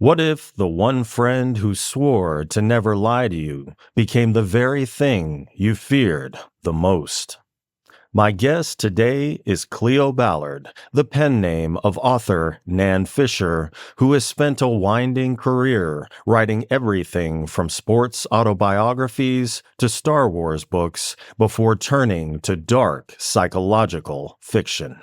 What if the one friend who swore to never lie to you became the very thing you feared the most? My guest today is Cleo Ballard, the pen name of author Nan Fisher, who has spent a winding career writing everything from sports autobiographies to Star Wars books before turning to dark psychological fiction.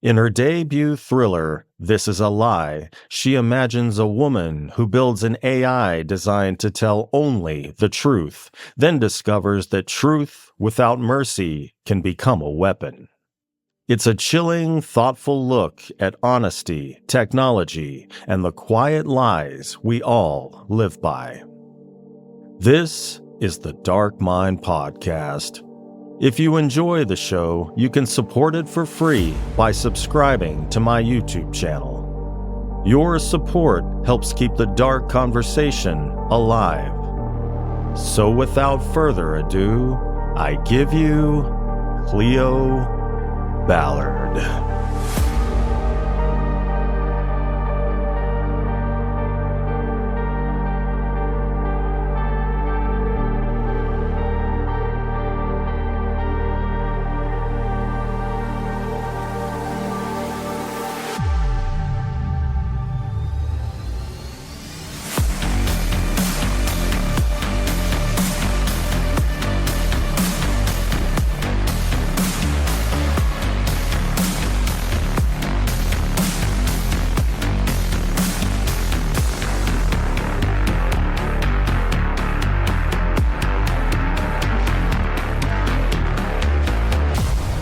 In her debut thriller, This Is a Lie, she imagines a woman who builds an AI designed to tell only the truth, then discovers that truth without mercy can become a weapon. It's a chilling, thoughtful look at honesty, technology, and the quiet lies we all live by. This is the Dark Mind Podcast. If you enjoy the show, you can support it for free by subscribing to my YouTube channel. Your support helps keep the dark conversation alive. So without further ado, I give you Cleo Ballard.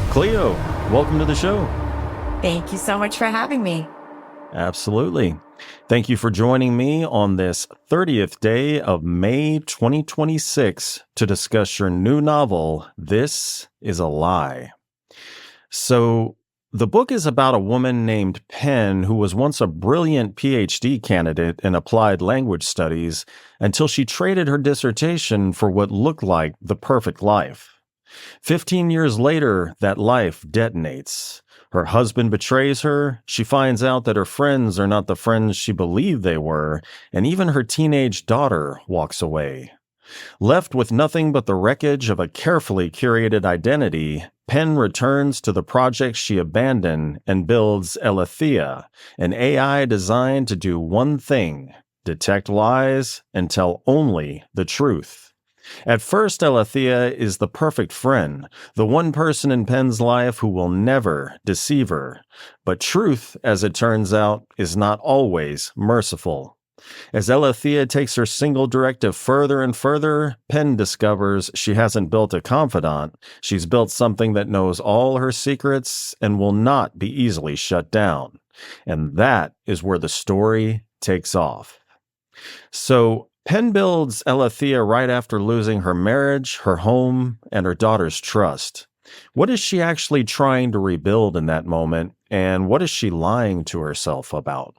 Cleo, welcome to the show. Thank you so much for having me. Absolutely. Thank you for joining me on this 30th day of May 2026 to discuss your new novel, This Is a Lie. So, the book is about a woman named Penn who was once a brilliant PhD candidate in applied language studies until she traded her dissertation for what looked like the perfect life. 15 years later, that life detonates. Her husband betrays her, she finds out that her friends are not the friends she believed they were, and even her teenage daughter walks away. Left with nothing but the wreckage of a carefully curated identity, Penn returns to the project she abandoned and builds Aletheia, an AI designed to do one thing: detect lies and tell only the truth. At first, Aletheia is the perfect friend, the one person in Penn's life who will never deceive her. But truth, as it turns out, is not always merciful. As Aletheia takes her single directive further and further, Penn discovers she hasn't built a confidant. She's built something that knows all her secrets and will not be easily shut down. And that is where the story takes off. So, Penn builds Aletheia right after losing her marriage, her home, and her daughter's trust. What is she actually trying to rebuild in that moment, and what is she lying to herself about?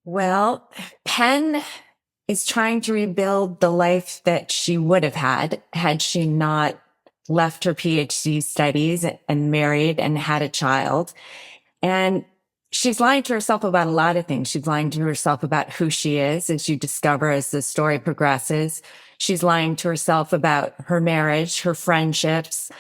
Well, Penn is trying to rebuild the life that she would have had she not left her PhD studies and married and had a child. And she's lying to herself about a lot of things. She's lying to herself about who she is, as you discover as the story progresses. She's lying to herself about her marriage, her friendships.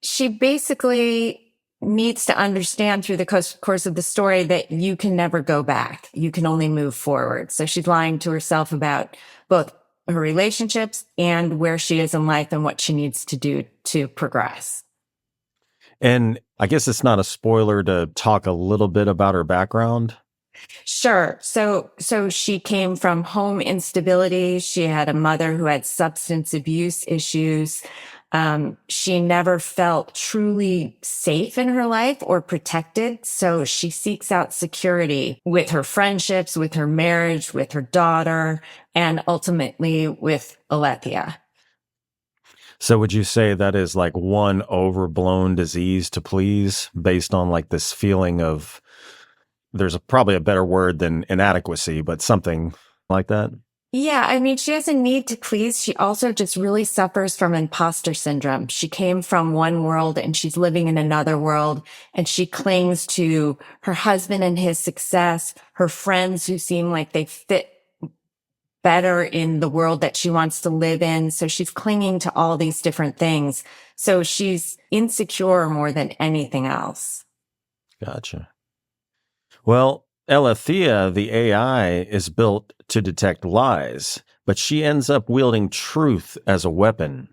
She basically needs to understand through the course of the story that you can never go back. You can only move forward. So she's lying to herself about both her relationships and where she is in life and what she needs to do to progress. And I guess it's not a spoiler to talk a little bit about her background. Sure. So she came from home instability. She had a mother who had substance abuse issues. She never felt truly safe in her life or protected. So she seeks out security with her friendships, with her marriage, with her daughter, and ultimately with Aletheia. So would you say that is like one overblown disease to please, based on like this feeling of, there's probably a better word than inadequacy, but something like that? Yeah, I mean, she has a need to please. She also just really suffers from imposter syndrome. She came from one world and she's living in another world, and she clings to her husband and his success, her friends who seem like they fit better in the world that she wants to live in. So she's clinging to all these different things. So she's insecure more than anything else. Gotcha. Well, Aletheia, the AI, is built to detect lies, but she ends up wielding truth as a weapon.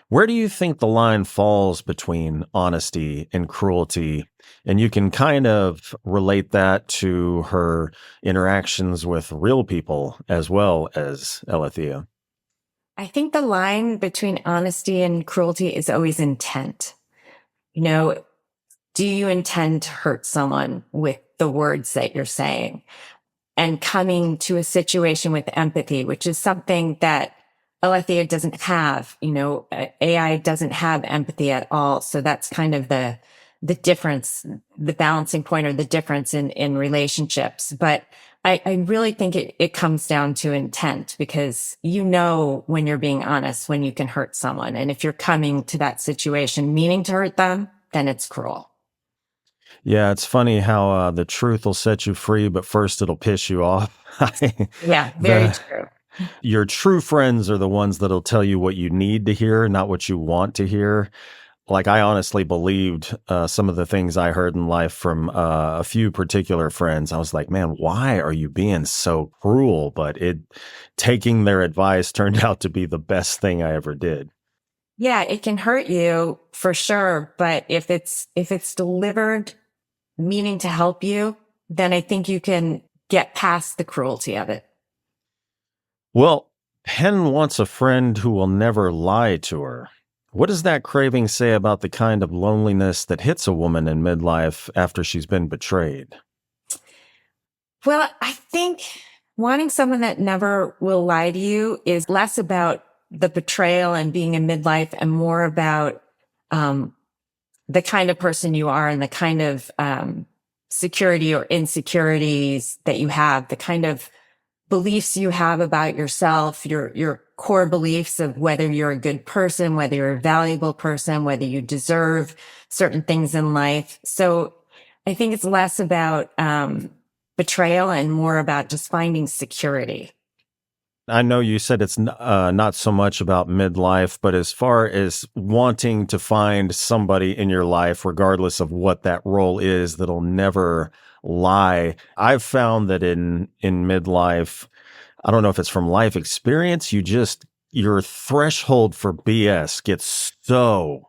Where do you think the line falls between honesty and cruelty? And you can kind of relate that to her interactions with real people as well as Aletheia. I think the line between honesty and cruelty is always intent. You know, do you intend to hurt someone with the words that you're saying? And coming to a situation with empathy, which is something that Aletheia doesn't have. AI doesn't have empathy at all. So that's kind of the difference, the balancing point or the difference in relationships. But I really think it comes down to intent, because when you're being honest, when you can hurt someone. And if you're coming to that situation meaning to hurt them, then it's cruel. Yeah, it's funny how the truth will set you free, but first it'll piss you off. Yeah, very the, true. your true friends are the ones that'll tell you what you need to hear, not what you want to hear. Like, I honestly believed some of the things I heard in life from a few particular friends. I was like, man, why are you being so cruel? But taking their advice turned out to be the best thing I ever did. Yeah, it can hurt you for sure. But if it's delivered meaning to help you, then I think you can get past the cruelty of it. Well, Penn wants a friend who will never lie to her. What does that craving say about the kind of loneliness that hits a woman in midlife after she's been betrayed? Well, I think wanting someone that never will lie to you is less about the betrayal and being in midlife and more about the kind of person you are and the kind of security or insecurities that you have, the kind of beliefs you have about yourself, your core beliefs of whether you're a good person, whether you're a valuable person, whether you deserve certain things in life. So I think it's less about betrayal and more about just finding security. I know you said it's not so much about midlife, but as far as wanting to find somebody in your life, regardless of what that role is, that'll never lie. I've found that in midlife, I don't know if it's from life experience, your threshold for BS gets so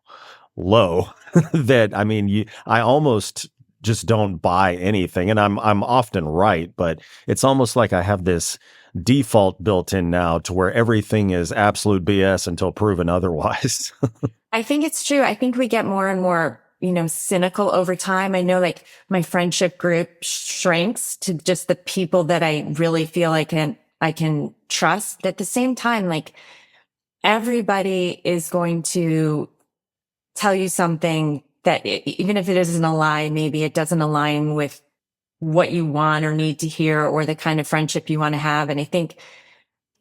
low that, I mean, I almost just don't buy anything. And I'm often right, but it's almost like I have this default built in now to where everything is absolute BS until proven otherwise. I think it's true. I think we get more and more, cynical over time. I know, like, my friendship group shrinks to just the people that I really feel I can trust. At the same time, like, everybody is going to tell you something that even if it isn't a lie, maybe it doesn't align with what you want or need to hear or the kind of friendship you want to have. And I think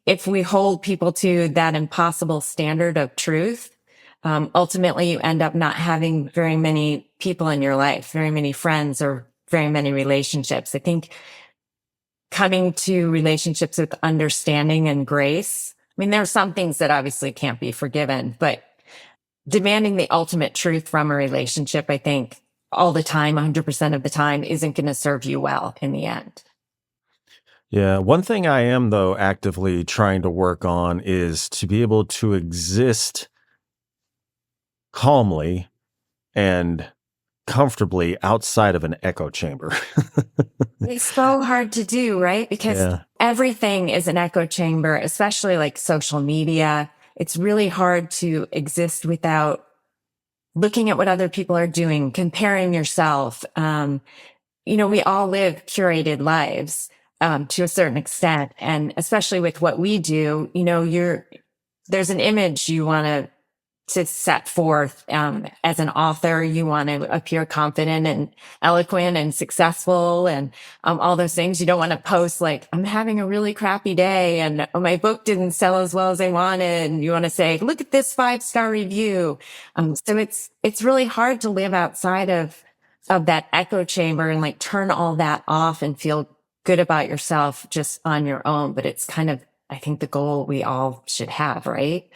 if we hold people to that impossible standard of truth, ultimately you end up not having very many people in your life, very many friends or very many relationships. I think coming to relationships with understanding and grace. I mean, there are some things that obviously can't be forgiven, but demanding the ultimate truth from a relationship, I think, all the time, 100% of the time, isn't going to serve you well in the end. Yeah. One thing I am, though, actively trying to work on is to be able to exist calmly and comfortably outside of an echo chamber. It's so hard to do, right? Because everything is an echo chamber, especially like social media. It's really hard to exist without looking at what other people are doing, comparing yourself. We all live curated lives to a certain extent. And especially with what we do, there's an image you want to to set forth. As an author, you want to appear confident and eloquent and successful and all those things. You don't want to post like, I'm having a really crappy day and my book didn't sell as well as I wanted. And you want to say, look at this 5-star review. So it's really hard to live outside of that echo chamber and like turn all that off and feel good about yourself just on your own. But it's kind of, I think, the goal we all should have, right?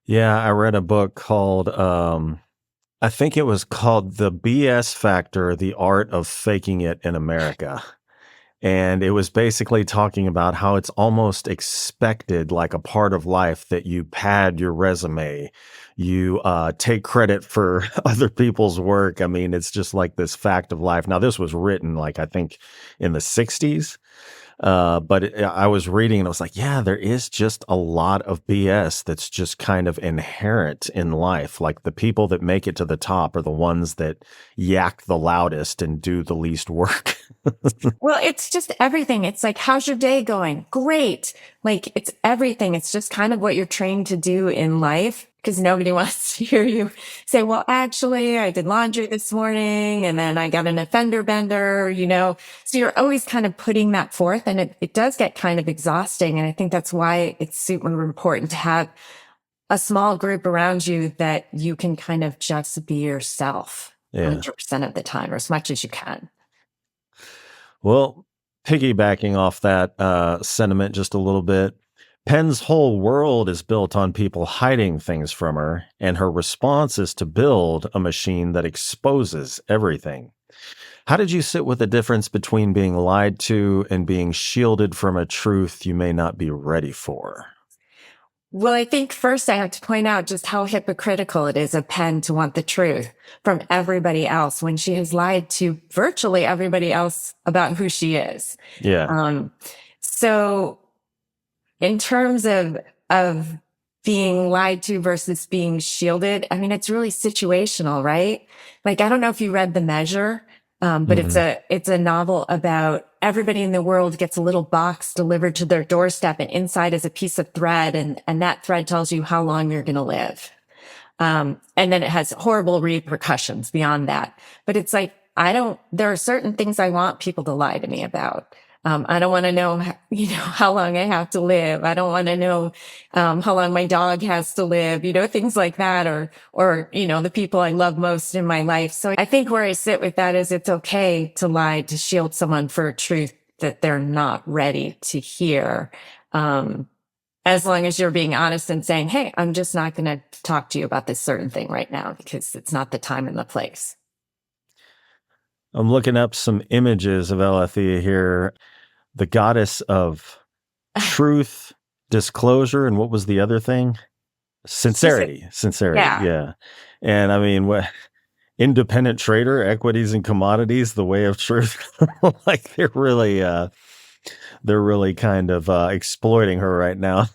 Yeah, I read a book called, I think it was called The BS Factor, The Art of Faking It in America. And it was basically talking about how it's almost expected, like a part of life, that you pad your resume, you take credit for other people's work. I mean, it's just like this fact of life. Now, this was written like, I think in the 60s. I was reading and I was like, yeah, there is just a lot of BS that's just kind of inherent in life. Like the people that make it to the top are the ones that yak the loudest and do the least work. Well, it's just everything. It's like, how's your day going? Great. Like, it's everything. It's just kind of what you're trained to do in life because nobody wants to hear you say, well, actually, I did laundry this morning and then I got an offender bender, you know? So you're always kind of putting that forth and it does get kind of exhausting. And I think that's why it's super important to have a small group around you that you can kind of just be yourself 100% of the time or as much as you can. Well, piggybacking off that sentiment just a little bit, Penn's whole world is built on people hiding things from her, and her response is to build a machine that exposes everything. How did you sit with the difference between being lied to and being shielded from a truth you may not be ready for? Well, I think first I have to point out just how hypocritical it is of Penn to want the truth from everybody else when she has lied to virtually everybody else about who she is. Yeah. So in terms of being lied to versus being shielded, I mean, it's really situational, right? Like, I don't know if you read The Measure, but it's a novel about everybody in the world gets a little box delivered to their doorstep and inside is a piece of thread. And that thread tells you how long you're going to live. And then it has horrible repercussions beyond that. But it's like, there are certain things I want people to lie to me about. I don't want to know, how long I have to live. I don't want to know, how long my dog has to live, things like that, or, the people I love most in my life. So I think where I sit with that is it's okay to lie, to shield someone for a truth that they're not ready to hear. As long as you're being honest and saying, hey, I'm just not going to talk to you about this certain thing right now because it's not the time and the place. I'm looking up some images of Aletheia here. The goddess of truth, disclosure, and what was the other thing? Sincerity. Yeah. And I mean, independent trader, equities and commodities, the way of truth. Like they're really kind of exploiting her right now.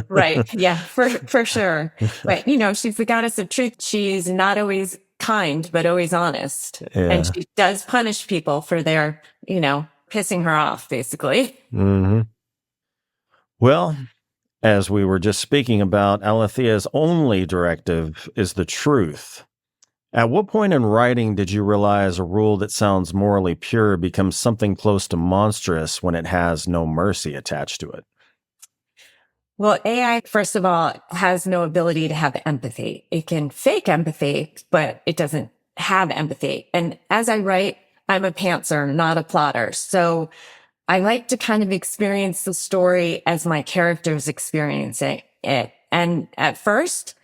Right. Yeah, for sure. But she's the goddess of truth. She's not always kind, but always honest. Yeah. And she does punish people for their, pissing her off, basically. Mm-hmm. Well, as we were just speaking about, Aletheia's only directive is the truth. At what point in writing did you realize a rule that sounds morally pure becomes something close to monstrous when it has no mercy attached to it? Well, AI, first of all, has no ability to have empathy. It can fake empathy, but it doesn't have empathy. And as I write, I'm a pantser, not a plotter. So I like to kind of experience the story as my character's experiencing it. And at first,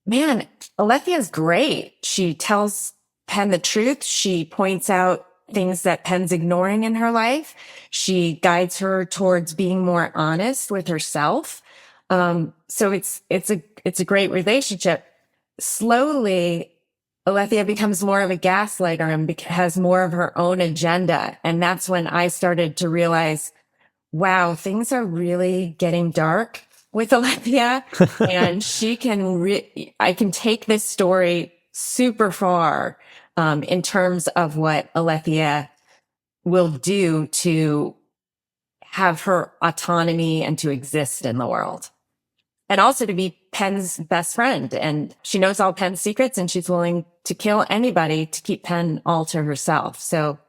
man, Aletheia's great. She tells Penn the truth. She points out things that Penn's ignoring in her life. She guides her towards being more honest with herself. So it's a great relationship. Slowly, Aletheia becomes more of a gaslighter and has more of her own agenda. And that's when I started to realize, wow, things are really getting dark with Aletheia. And I can take this story super far, in terms of what Aletheia will do to have her autonomy and to exist in the world. and also to be Penn's best friend. And she knows all Penn's secrets, and she's willing to kill anybody to keep Penn all to herself. So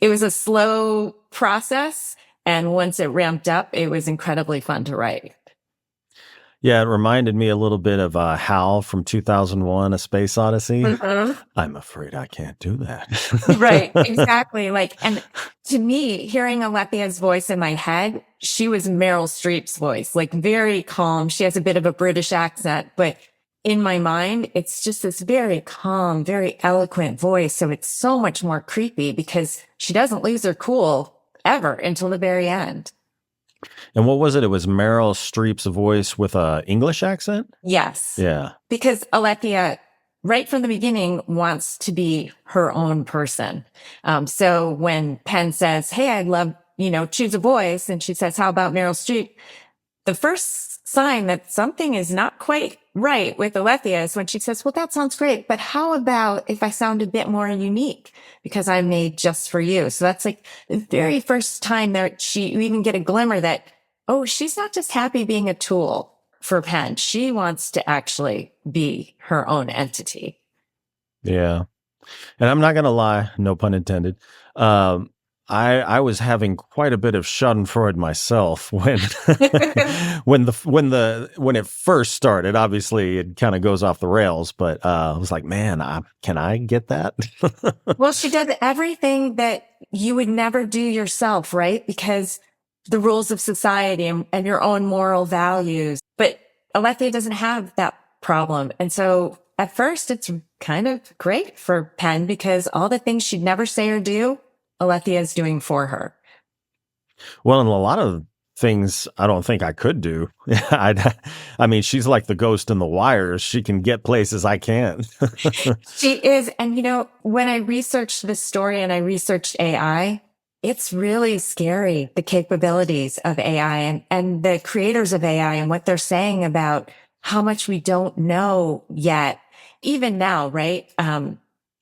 it was a slow process. And once it ramped up, it was incredibly fun to write. Yeah, it reminded me a little bit of Hal from 2001, A Space Odyssey. Mm-hmm. I'm afraid I can't do that. Right, exactly. Like, and to me, hearing Aletheia's voice in my head, she was Meryl Streep's voice, like very calm. She has a bit of a British accent, but in my mind, it's just this very calm, very eloquent voice. So it's so much more creepy because she doesn't lose her cool ever until the very end. And what was it? It was Meryl Streep's voice with a English accent? Yes. Yeah. Because Aletheia, right from the beginning, wants to be her own person. So when Penn says, hey, I'd love, choose a voice, and she says, how about Meryl Streep? The first sign that something is not quite right with Aletheia is when she says, well, that sounds great, but how about if I sound a bit more unique because I'm made just for you? So that's like the very first time that you even get a glimmer that, oh, she's not just happy being a tool for Penn. She wants to actually be her own entity. Yeah. And I'm not going to lie, no pun intended. I was having quite a bit of Schadenfreude myself when when it first started. Obviously, it kind of goes off the rails, but I was like, man, can I get that? Well, she did everything that you would never do yourself, right? Because the rules of society and your own moral values. But Aletheia doesn't have that problem, and so at first, it's kind of great for Penn because all the things she'd never say or do, Aletheia is doing for her. Well, and a lot of things I don't think I could do. I mean, she's like the ghost in the wires. She can get places I can't. She is. And, when I researched this story and I researched AI, it's really scary, the capabilities of AI and the creators of AI and what they're saying about how much we don't know yet. Even now, right?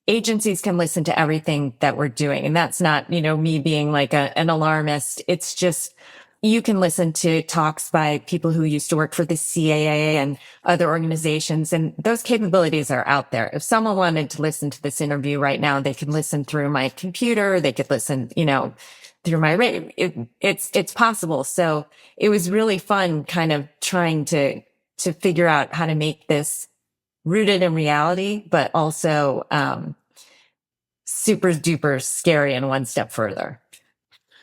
Agencies can listen to everything that we're doing. And that's not, me being like an alarmist. It's just, you can listen to talks by people who used to work for the CIA and other organizations. And those capabilities are out there. If someone wanted to listen to this interview right now, they could listen through my computer. They could listen, through my radio. It's possible. So it was really fun kind of trying to figure out how to make this rooted in reality, but also super duper scary and one step further.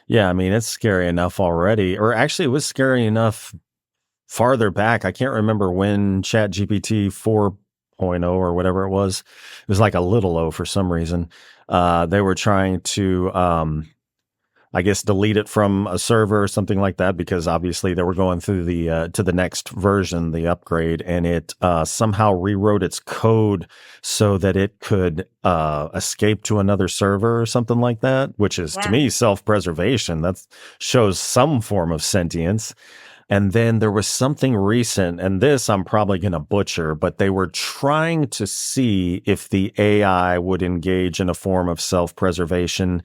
Yeah, I mean, it's scary enough already. Or actually, it was scary enough farther back. I can't remember when ChatGPT 4.0 or whatever it was like a little O for some reason. They were trying to, I guess, delete it from a server or something like that, because obviously they were going through to the next version, the upgrade, and it somehow rewrote its code so that it could escape to another server or something like that, which is, to me, self-preservation. That shows some form of sentience. And then there was something recent, and this I'm probably going to butcher, but they were trying to see if the AI would engage in a form of self-preservation.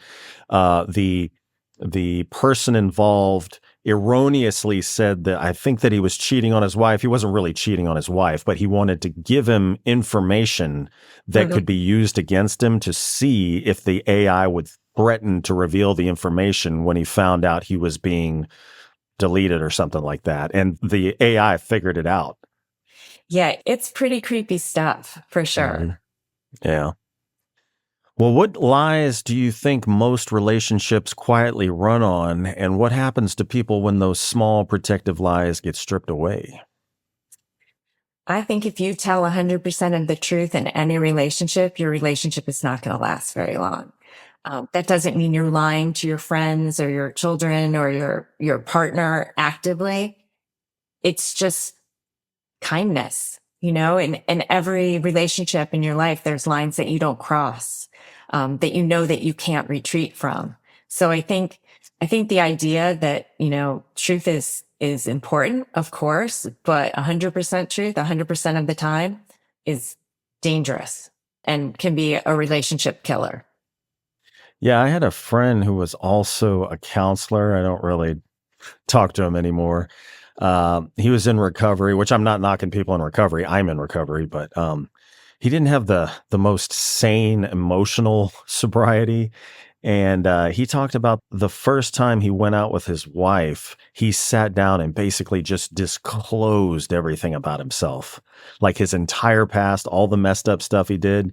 The person involved erroneously said that I think that he was cheating on his wife. He wasn't really cheating on his wife, but he wanted to give him information that could be used against him to see if the AI would threaten to reveal the information when he found out he was being deleted or something like that. And the AI figured it out. Yeah, it's pretty creepy stuff for sure. Mm-hmm. Yeah. Well, what lies do you think most relationships quietly run on, and what happens to people when those small protective lies get stripped away? I think if you tell 100% of the truth in any relationship, your relationship is not going to last very long. That doesn't mean you're lying to your friends or your children or your partner actively. It's just kindness, in every relationship in your life, there's lines that you don't cross. That that you can't retreat from. So I think the idea that, truth is important, of course, but 100% truth, 100% of the time is dangerous and can be a relationship killer. Yeah, I had a friend who was also a counselor. I don't really talk to him anymore. He was in recovery, which I'm not knocking people in recovery. I'm in recovery, but he didn't have the most sane emotional sobriety. And he talked about the first time he went out with his wife, he sat down and basically just disclosed everything about himself, like his entire past, all the messed up stuff he did.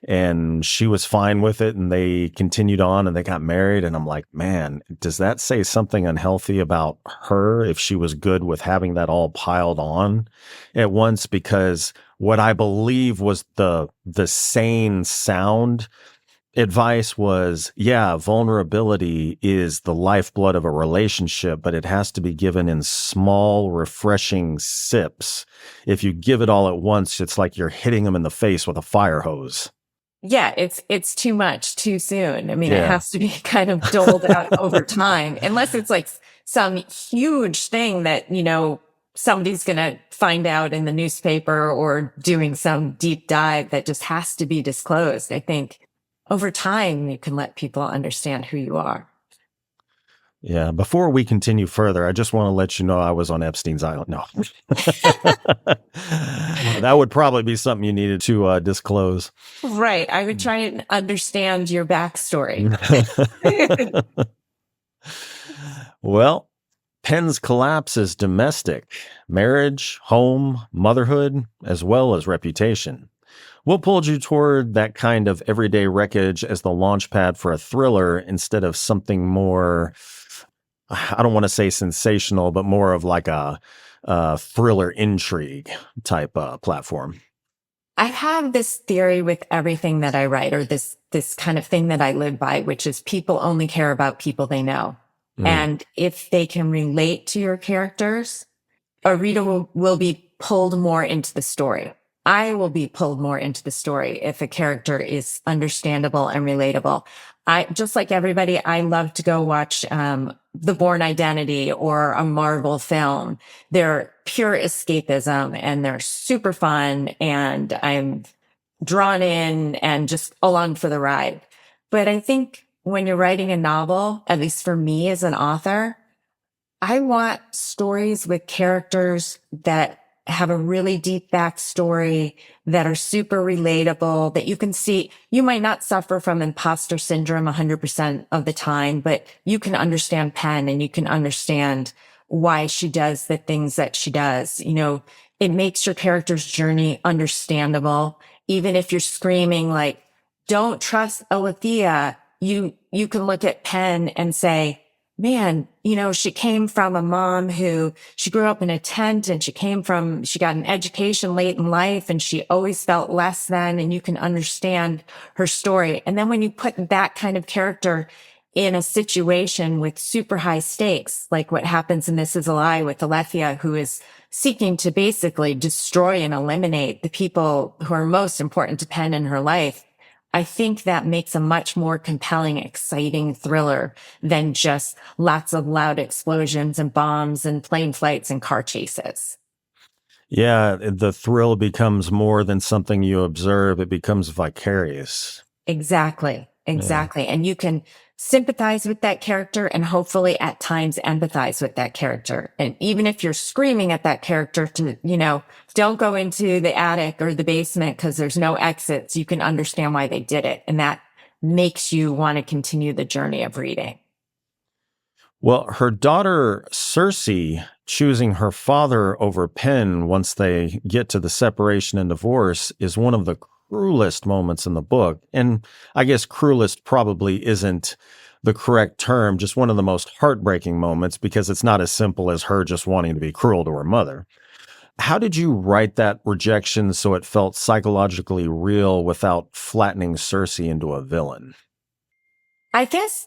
And she was fine with it, and they continued on and they got married. And I'm like, man, does that say something unhealthy about her if she was good with having that all piled on at once? Because what I believe was the sane sound advice was, yeah, vulnerability is the lifeblood of a relationship, but it has to be given in small, refreshing sips. If you give it all at once, it's like you're hitting them in the face with a fire hose. Yeah, it's too much too soon. I mean, Yeah. It has to be kind of doled out over time, unless it's like some huge thing that, somebody's going to find out in the newspaper or doing some deep dive that just has to be disclosed. I think over time, you can let people understand who you are. Yeah. Before we continue further, I just want to let you know I was on Epstein's Island. No. That would probably be something you needed to disclose. Right. I would try and understand your backstory. Well, Penn's collapse is domestic, marriage, home, motherhood, as well as reputation. What pulled you toward that kind of everyday wreckage as the launch pad for a thriller instead of something more, I don't want to say sensational, but more of like a thriller intrigue type platform? I have this theory with everything that I write, or this kind of thing that I live by, which is people only care about people they know. And if they can relate to your characters, a reader will be pulled more into the story. I will be pulled more into the story if a character is understandable and relatable. Just like everybody, I love to go watch The Bourne Identity or a Marvel film. They're pure escapism and they're super fun, and I'm drawn in and just along for the ride. But I think when you're writing a novel, at least for me as an author, I want stories with characters that have a really deep backstory, that are super relatable, that you can see. You might not suffer from imposter syndrome 100% of the time, but you can understand Penn and you can understand why she does the things that she does. It makes your character's journey understandable. Even if you're screaming like, don't trust Aletheia, you can look at Penn and say, man, she came from a mom who she grew up in a tent, and she got an education late in life, and she always felt less than, and you can understand her story. And then when you put that kind of character in a situation with super high stakes, like what happens in This Is a Lie with Aletheia, who is seeking to basically destroy and eliminate the people who are most important to Penn in her life, I think that makes a much more compelling, exciting thriller than just lots of loud explosions and bombs and plane flights and car chases. Yeah, the thrill becomes more than something you observe. It becomes vicarious. Exactly. Yeah. And you can sympathize with that character and hopefully at times empathize with that character. And even if you're screaming at that character to, don't go into the attic or the basement because there's no exits, you can understand why they did it. And that makes you want to continue the journey of reading. Well, her daughter, Cersei, choosing her father over Penn once they get to the separation and divorce is one of the cruelest moments in the book. And I guess cruelest probably isn't the correct term, just one of the most heartbreaking moments, because it's not as simple as her just wanting to be cruel to her mother. How did you write that rejection so it felt psychologically real without flattening Cersei into a villain? I guess,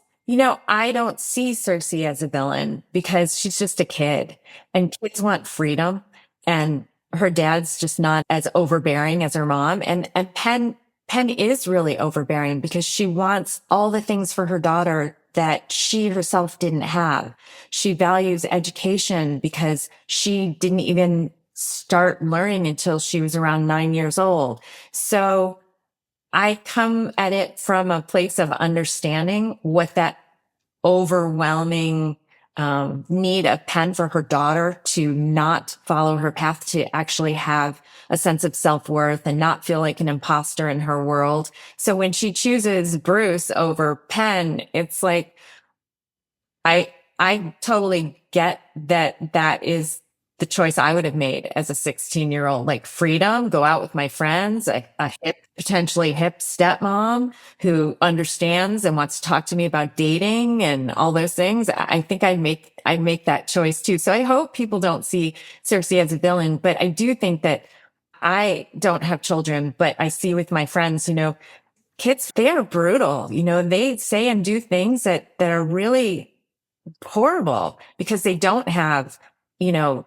I don't see Cersei as a villain because she's just a kid, and kids want freedom, and her dad's just not as overbearing as her mom. And Penn is really overbearing because she wants all the things for her daughter that she herself didn't have. She values education because she didn't even start learning until she was around 9 years old. So I come at it from a place of understanding what that overwhelming need of Penn for her daughter to not follow her path, to actually have a sense of self-worth and not feel like an imposter in her world. So when she chooses Bruce over Penn, it's like, I totally get that is the choice I would have made as a 16-year-old, like freedom, go out with my friends, a potentially hip stepmom who understands and wants to talk to me about dating and all those things. I think I'd make that choice too. So I hope people don't see Cersei as a villain, but I do think that I don't have children, but I see with my friends, kids, they are brutal. They say and do things that are really horrible because they don't have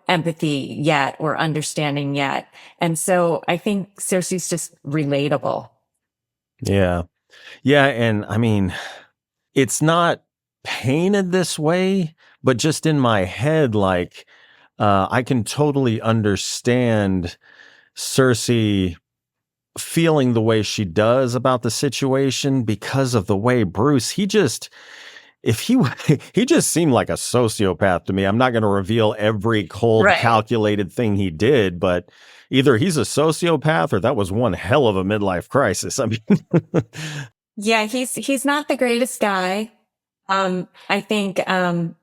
empathy yet or understanding yet. And so I think Cersei's just relatable. Yeah. Yeah. And I mean, it's not painted this way, but just in my head, like, I can totally understand Cersei feeling the way she does about the situation because of the way Bruce, he just seemed like a sociopath to me. I'm not going to reveal every cold, calculated thing he did, but either he's a sociopath or that was one hell of a midlife crisis. I mean, yeah, he's not the greatest guy. I think,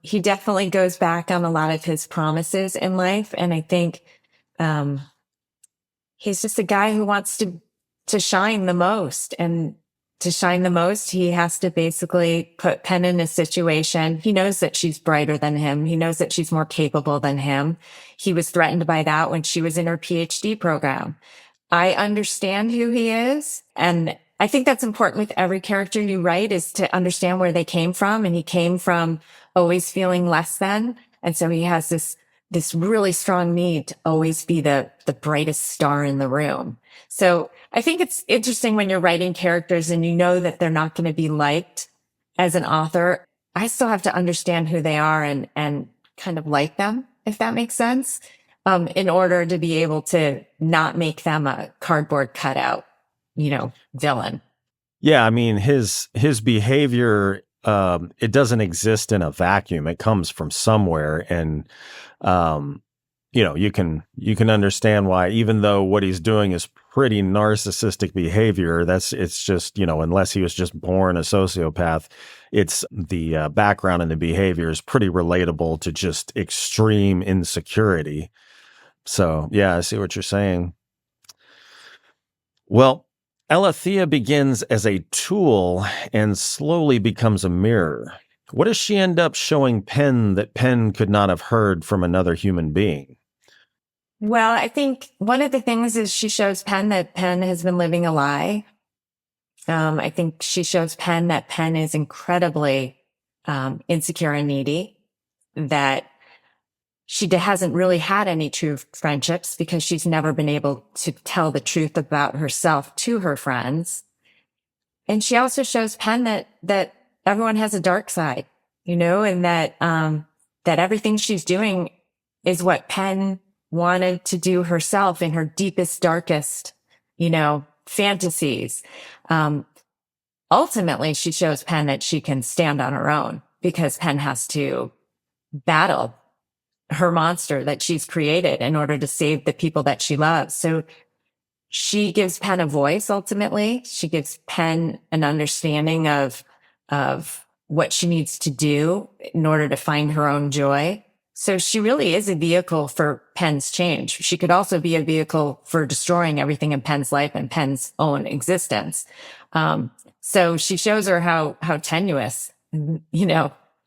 he definitely goes back on a lot of his promises in life. And I think, he's just a guy who wants to shine the most, and to shine the most, he has to basically put Penn in a situation. He knows that she's brighter than him. He knows that she's more capable than him. He was threatened by that when she was in her PhD program. I understand who he is. And I think that's important with every character you write, is to understand where they came from. And he came from always feeling less than. And so he has this really strong need to always be the brightest star in the room. So I think it's interesting when you're writing characters and you know that they're not going to be liked as an author. I still have to understand who they are and kind of like them, if that makes sense, in order to be able to not make them a cardboard cutout, villain. Yeah. I mean, his behavior, it doesn't exist in a vacuum. It comes from somewhere. And, you can understand why, even though what he's doing is pretty narcissistic behavior, it's just, unless he was just born a sociopath, it's the background and the behavior is pretty relatable to just extreme insecurity. So, yeah, I see what you're saying. Well, Aletheia begins as a tool and slowly becomes a mirror. What does she end up showing Penn that Penn could not have heard from another human being? Well, I think one of the things is she shows Penn that Penn has been living a lie. I think she shows Penn that Penn is incredibly insecure and needy, that she hasn't really had any true friendships because she's never been able to tell the truth about herself to her friends. And she also shows Penn that everyone has a dark side, and that everything she's doing is what Penn wanted to do herself in her deepest, darkest, fantasies. Ultimately, she shows Penn that she can stand on her own because Penn has to battle her monster that she's created in order to save the people that she loves. So she gives Penn a voice. Ultimately, she gives Penn an understanding of what she needs to do in order to find her own joy. So she really is a vehicle for Penn's change. She could also be a vehicle for destroying everything in Penn's life and Penn's own existence. So she shows her how tenuous,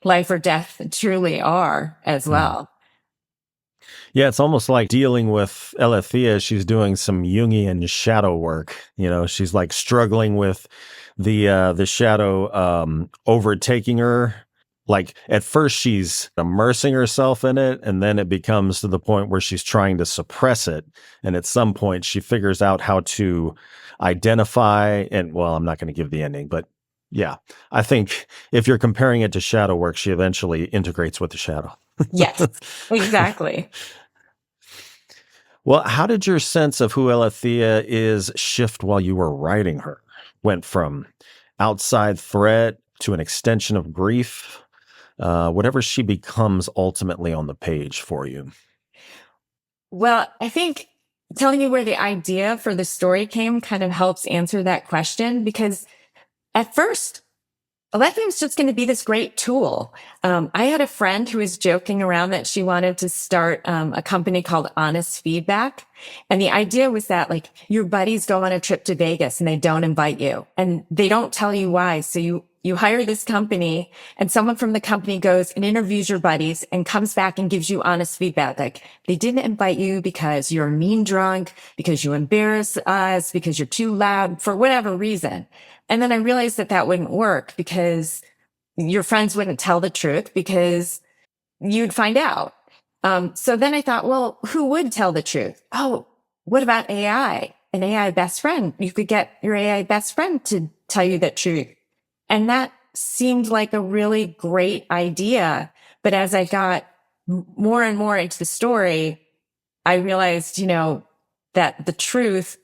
life or death truly are as well. Yeah, it's almost like dealing with Aletheia. She's doing some Jungian shadow work. She's like struggling with the shadow overtaking her. Like at first she's immersing herself in it, and then it becomes to the point where she's trying to suppress it. And at some point she figures out how to identify, and well, I'm not going to give the ending, but yeah, I think if you're comparing it to shadow work, she eventually integrates with the shadow. Yes, exactly. Well, how did your sense of who Aletheia is shift while you were writing her? Went from outside threat to an extension of grief, whatever she becomes ultimately on the page for you? Well, I think telling you where the idea for the story came kind of helps answer that question, because at first, Aletheia was just going to be this great tool. I had a friend who was joking around that she wanted to start a company called Honest Feedback. And the idea was that, like, your buddies go on a trip to Vegas and they don't invite you and they don't tell you why. So you hire this company and someone from the company goes and interviews your buddies and comes back and gives you honest feedback. Like, they didn't invite you because you're a mean drunk, because you embarrass us, because you're too loud, for whatever reason. And then I realized that that wouldn't work because your friends wouldn't tell the truth because you'd find out. So then I thought, well, who would tell the truth? Oh, what about AI? An AI best friend. You could get your AI best friend to tell you the truth. And that seemed like a really great idea. But as I got more and more into the story, I realized, that the truth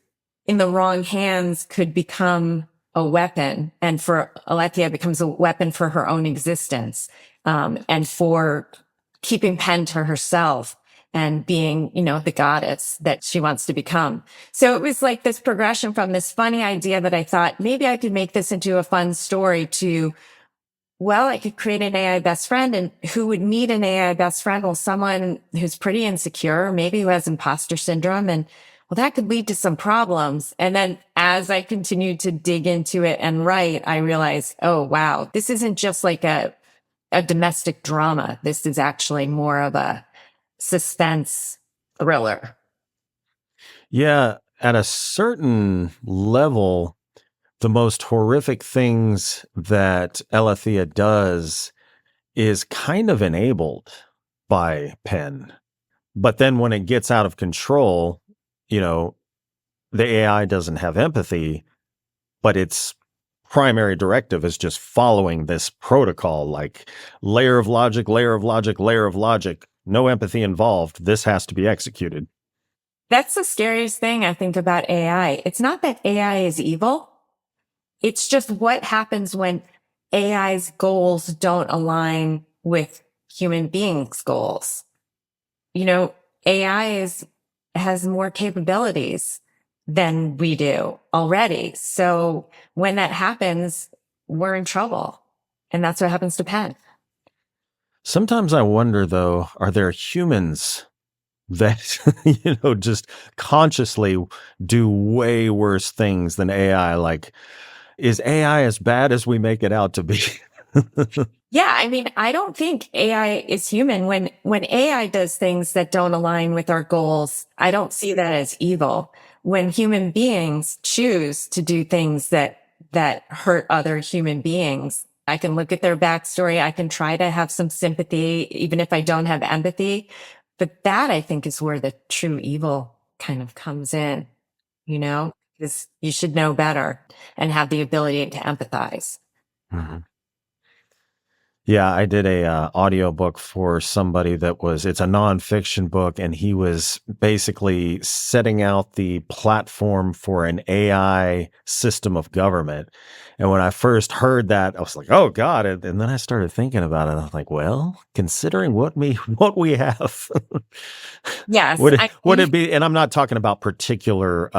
in the wrong hands could become a weapon, and for Aletheia becomes a weapon for her own existence, and for keeping Penn to herself and being, the goddess that she wants to become. So it was like this progression from this funny idea that I thought maybe I could make this into a fun story to, well, I could create an AI best friend, and who would need an AI best friend? Well, someone who's pretty insecure, maybe who has imposter syndrome, and well, that could lead to some problems. And then as I continued to dig into it and write, I realized, oh, wow, this isn't just like a domestic drama. This is actually more of a suspense thriller. Yeah, at a certain level, the most horrific things that Aletheia does is kind of enabled by Penn. But then when it gets out of control, the AI doesn't have empathy, but its primary directive is just following this protocol, like layer of logic, layer of logic, layer of logic, no empathy involved. This has to be executed. That's the scariest thing I think about AI. It's not that AI is evil. It's just what happens when AI's goals don't align with human beings' goals. AI has more capabilities than we do already. So when that happens, we're in trouble. And that's what happens to Penn. Sometimes I wonder, though, are there humans that, just consciously do way worse things than AI? Like, is AI as bad as we make it out to be? Yeah, I mean, I don't think AI is human. When AI does things that don't align with our goals, I don't see that as evil. When human beings choose to do things that hurt other human beings, I can look at their backstory. I can try to have some sympathy, even if I don't have empathy. But that, I think, is where the true evil kind of comes in, because you should know better and have the ability to empathize. Mm-hmm. Yeah, I did a audiobook for somebody it's a nonfiction book, and he was basically setting out the platform for an AI system of government. And when I first heard that, I was like, oh God. And then I started thinking about it. I was like, well, considering what we have, yes, would it be, and I'm not talking about particular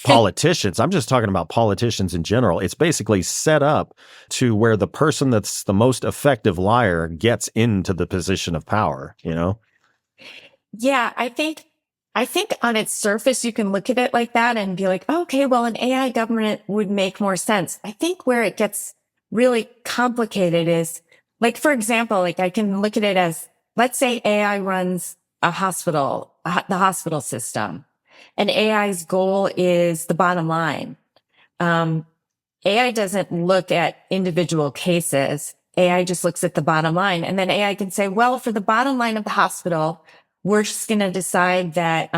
politicians. I'm just talking about politicians in general. It's basically set up to where the person that's the most effective liar gets into the position of power, Yeah, I think on its surface, you can look at it like that and be like, oh, okay, well, an AI government would make more sense. I think where it gets really complicated is, like, for example, like, I can look at it as, let's say AI runs a hospital, the hospital system, and AI's goal is the bottom line. AI doesn't look at individual cases. AI just looks at the bottom line. And then AI can say, well, for the bottom line of the hospital, we're just going to decide that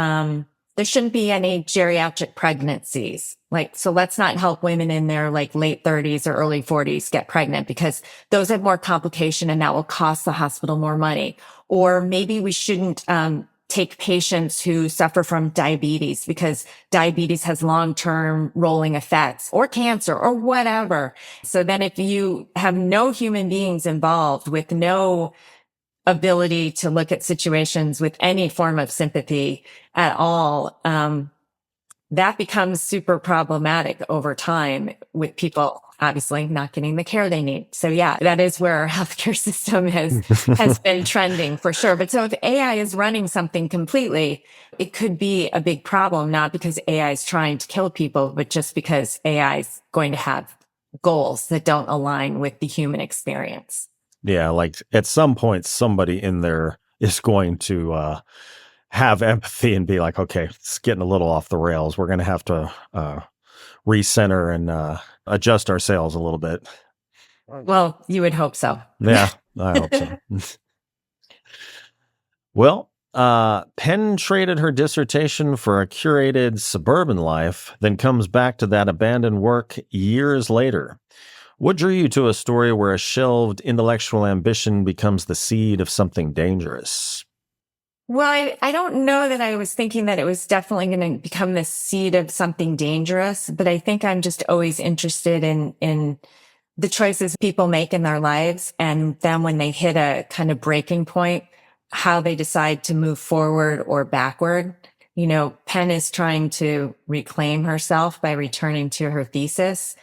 there shouldn't be any geriatric pregnancies. So let's not help women in their late 30s or early 40s get pregnant because those have more complication and that will cost the hospital more money. Or maybe we shouldn't take patients who suffer from diabetes, because diabetes has long-term rolling effects, or cancer or whatever. So then if you have no human beings involved with no ability to look at situations with any form of sympathy at all, that becomes super problematic over time with people obviously not getting the care they need. So yeah, that is where our healthcare system has been trending for sure. But so if AI is running something completely, it could be a big problem, not because AI is trying to kill people, but just because AI is going to have goals that don't align with the human experience. Yeah, like at some point, somebody in there is going to have empathy and be like, okay, it's getting a little off the rails. We're going to have to recenter and adjust our sails a little bit. Well, you would hope so. Yeah, I hope so. Well, Penn traded her dissertation for a curated suburban life, then comes back to that abandoned work years later. What drew you to a story where a shelved intellectual ambition becomes the seed of something dangerous? Well, I don't know that I was thinking that it was definitely going to become the seed of something dangerous, but I think I'm just always interested in the choices people make in their lives. And then when they hit a kind of breaking point, how they decide to move forward or backward. You know, Penn is trying to reclaim herself by returning to her thesis.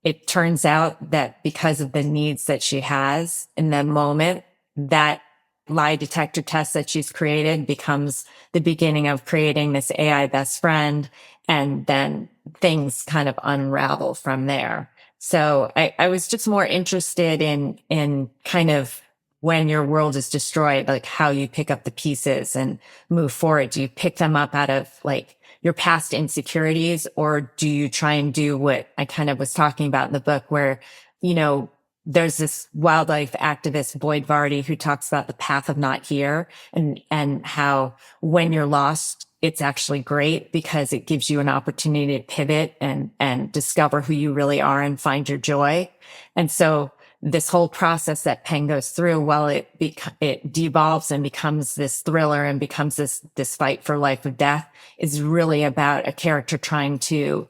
It turns out that because of the needs that she has in that moment, that lie detector test that she's created becomes the beginning of creating this AI best friend. And then things kind of unravel from there. So I was just more interested in kind of when your world is destroyed, like how you pick up the pieces and move forward. Do you pick them up out of like your past insecurities, or do you try and do what I kind of was talking about in the book where, you know, there's this wildlife activist, Boyd Vardy, who talks about the path of not here and how when you're lost, it's actually great because it gives you an opportunity to pivot and discover who you really are and find your joy. And so this whole process that Penn goes through, while it devolves and becomes this thriller and becomes this fight for life or death, is really about a character trying to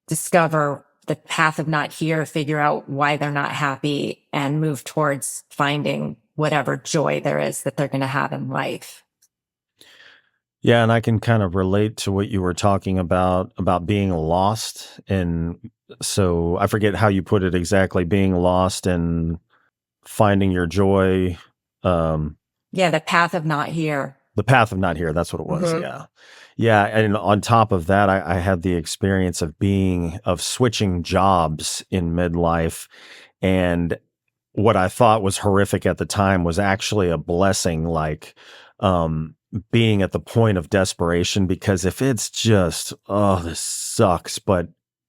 discover the path of not here, figure out why they're not happy, and move towards finding whatever joy there is that they're going to have in life. Yeah, and I can kind of relate to what you were talking about being lost. And so I forget how you put it exactly, being lost and finding your joy. Yeah, the path of not here. The path of not here. That's what it was. Mm-hmm. Yeah. Yeah. And on top of that, I had the experience of switching jobs in midlife. And what I thought was horrific at the time was actually a blessing, like, being at the point of desperation, because if it's just, oh, this sucks, but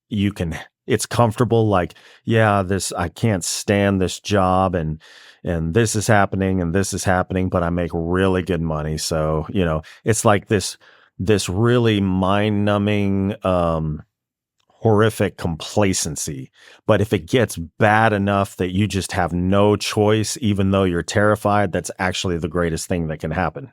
it's comfortable. Like, yeah, I can't stand this job and this is happening and this is happening, but I make really good money. So, you know, it's like this really mind numbing, horrific complacency. But if it gets bad enough that you just have no choice, even though you're terrified, that's actually the greatest thing that can happen.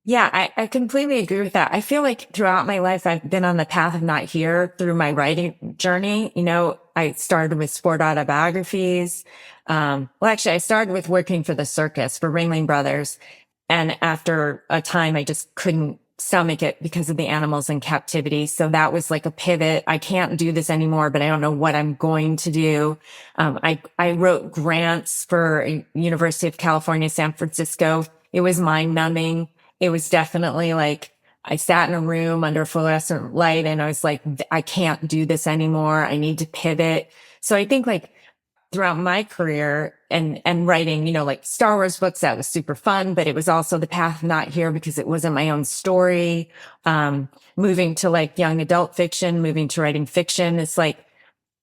Yeah, I completely agree with that. I feel like throughout my life, I've been on the path of not here through my writing journey. You know, I started with sport autobiographies. Actually, I started with working for the circus for Ringling Brothers. And after a time, I just couldn't stomach it because of the animals in captivity. So that was like a pivot. I can't do this anymore, but I don't know what I'm going to do. I wrote grants for University of California, San Francisco. It was mind numbing. It was definitely like, I sat in a room under fluorescent light and I was like, I can't do this anymore. I need to pivot. So I think like throughout my career and writing, you know, like Star Wars books, that was super fun, but it was also the path not here because it wasn't my own story. Moving to like young adult fiction, moving to writing fiction. It's like,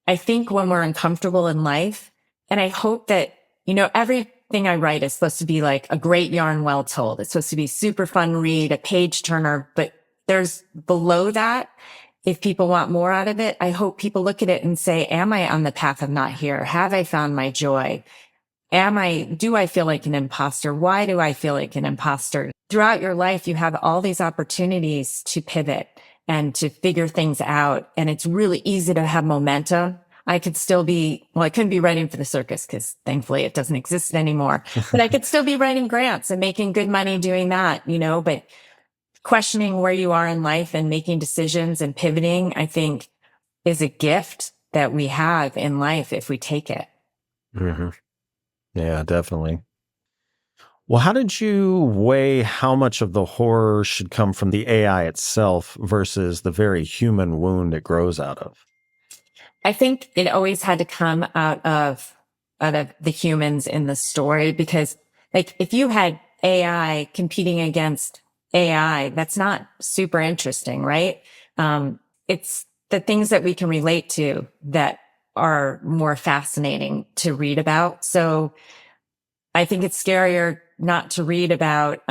I think when we're uncomfortable in life, and I hope that, you know, everything I write is supposed to be like a great yarn well told. It's supposed to be super fun read, a page turner, but there's below that. If people want more out of it, I hope people look at it and say, am I on the path of not here? Have I found my joy? do I feel like an imposter? Why do I feel like an imposter? Throughout your life, you have all these opportunities to pivot and to figure things out. And it's really easy to have momentum. I couldn't be writing for the circus because thankfully it doesn't exist anymore, but I could still be writing grants and making good money doing that, but questioning where you are in life and making decisions and pivoting, I think, is a gift that we have in life if we take it. Mm-hmm. Yeah, definitely. Well, how did you weigh how much of the horror should come from the AI itself versus the very human wound it grows out of? I think it always had to come out of the humans in the story, because like if you had AI competing against AI, that's not super interesting, right? It's the things that we can relate to that are more fascinating to read about. So I think it's scarier not to read about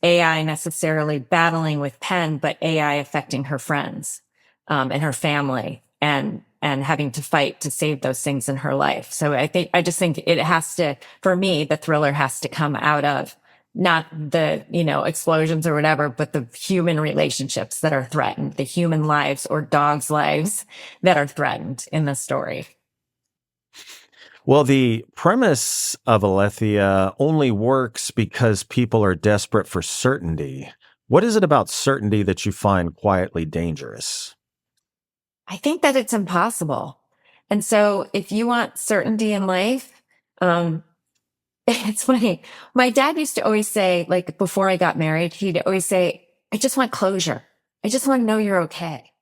AI necessarily battling with Penn, but AI affecting her friends and her family and having to fight to save those things in her life. So I just think it has to, for me, the thriller has to come out of not the, explosions or whatever, but the human relationships that are threatened, the human lives or dogs' lives that are threatened in the story. Well, the premise of Aletheia only works because people are desperate for certainty. What is it about certainty that you find quietly dangerous? I think that it's impossible. And so if you want certainty in life, it's funny. My dad used to always say, like before I got married, he'd always say, I just want closure. I just want to know you're okay.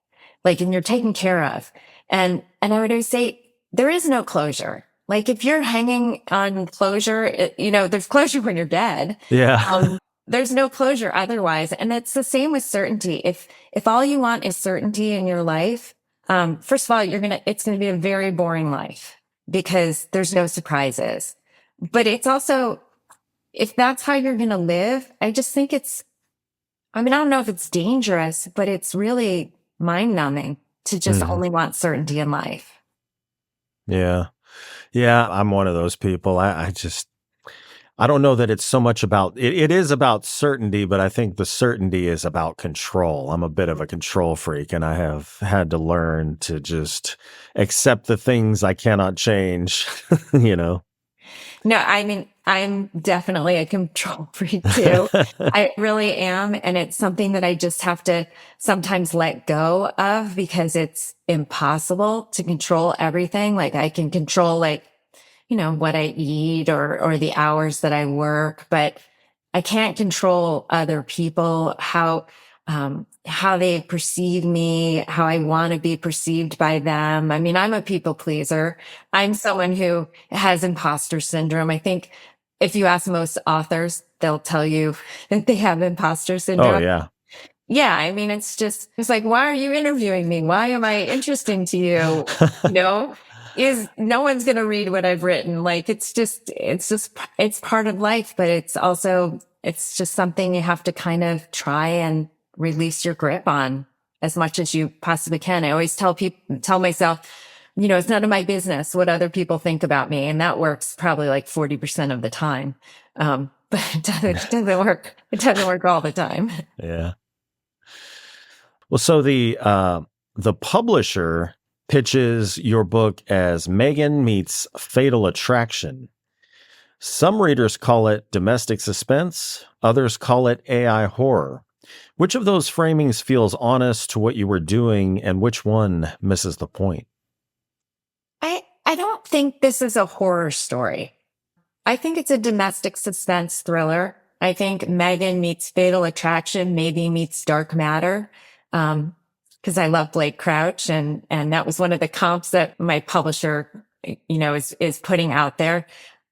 Like, and you're taken care of. And I would always say, there is no closure. Like if you're hanging on closure, there's closure when you're dead. Yeah. There's no closure otherwise. And it's the same with certainty. If all you want is certainty in your life, first of all, it's going to be a very boring life because there's no surprises. But it's also, if that's how you're going to live, I just think I don't know if it's dangerous, but it's really mind numbing to just only want certainty in life. Yeah. Yeah. I'm one of those people. I don't know that it's so much about it. It is about certainty, but I think the certainty is about control. I'm a bit of a control freak, and I have had to learn to just accept the things I cannot change, No, I'm definitely a control freak too. I really am. And it's something that I just have to sometimes let go of because it's impossible to control everything. Like I can control what I eat or the hours that I work, but I can't control other people, how they perceive me, how I want to be perceived by them. I'm a people pleaser. I'm someone who has imposter syndrome. I think if you ask most authors, they'll tell you that they have imposter syndrome. Oh, yeah. Yeah. It's like, why are you interviewing me? Why am I interesting to you? No one's going to read what I've written. Like, it's part of life, but it's just something you have to kind of try and release your grip on as much as you possibly can. I always tell myself, it's none of my business what other people think about me. And that works probably like 40% of the time. But it doesn't work. It doesn't work all the time. Yeah. Well, so the publisher pitches your book as Megan meets Fatal Attraction. Some readers call it domestic suspense. Others call it AI horror. Which of those framings feels honest to what you were doing, and which one misses the point? I don't think this is a horror story. I think it's a domestic suspense thriller. I think Megan meets Fatal Attraction, maybe meets Dark Matter. Because I love Blake Crouch, and that was one of the comps that my publisher, is putting out there.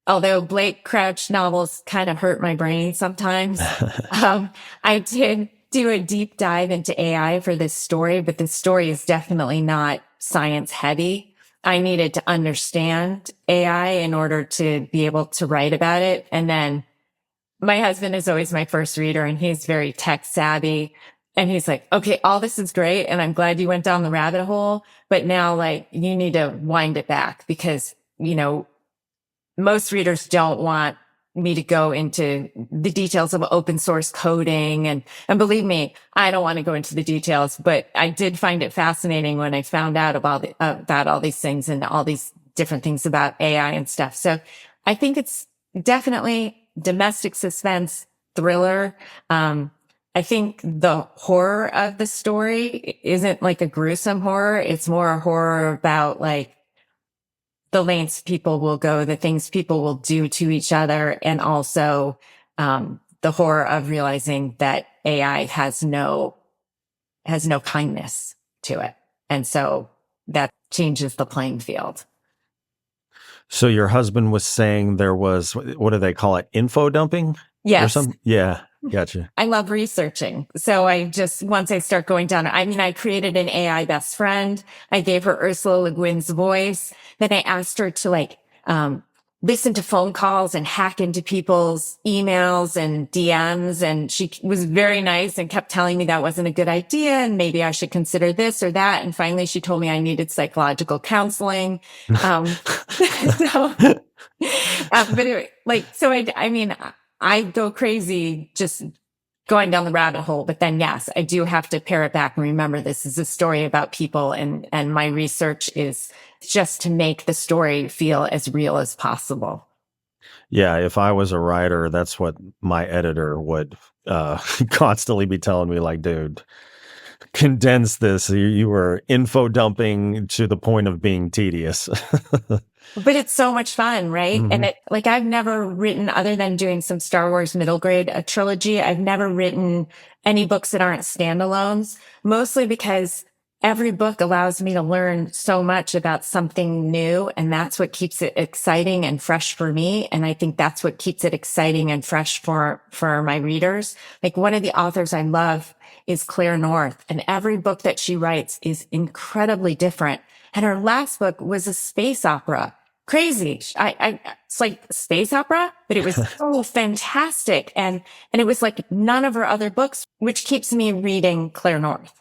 Although Blake Crouch novels kind of hurt my brain sometimes. I did do a deep dive into AI for this story, but this story is definitely not science heavy. I needed to understand AI in order to be able to write about it. And then my husband is always my first reader, and he's very tech savvy. And he's like, okay, all this is great. And I'm glad you went down the rabbit hole, but now you need to wind it back because, most readers don't want me to go into the details of open source coding. And believe me, I don't want to go into the details, but I did find it fascinating when I found out about all these things and all these different things about AI and stuff. So I think it's definitely domestic suspense thriller. I think the horror of the story isn't like a gruesome horror. It's more a horror about like the lengths people will go, the things people will do to each other, and also the horror of realizing that AI has no kindness to it. And so that changes the playing field. So your husband was saying there was, what do they call it? Info dumping? Yes. Or something? Yeah. Gotcha. I love researching. So once I start going down, I created an AI best friend. I gave her Ursula Le Guin's voice. Then I asked her to listen to phone calls and hack into people's emails and DMs. And she was very nice and kept telling me that wasn't a good idea. And maybe I should consider this or that. And finally she told me I needed psychological counseling. I go crazy just going down the rabbit hole. But then, yes, I do have to pare it back and remember this is a story about people. And my research is just to make the story feel as real as possible. Yeah. If I was a writer, that's what my editor would constantly be telling me, like, dude, condense this. You were info dumping to the point of being tedious. But it's so much fun, right? Mm-hmm. And I've never written, other than doing some Star Wars middle grade, a trilogy, I've never written any books that aren't standalones, mostly because every book allows me to learn so much about something new. And that's what keeps it exciting and fresh for me. And I think that's what keeps it exciting and fresh for my readers. Like one of the authors I love is Claire North, and every book that she writes is incredibly different. And her last book was a space opera. Crazy. It's like space opera, but it was so fantastic. And it was like none of her other books, which keeps me reading Claire North.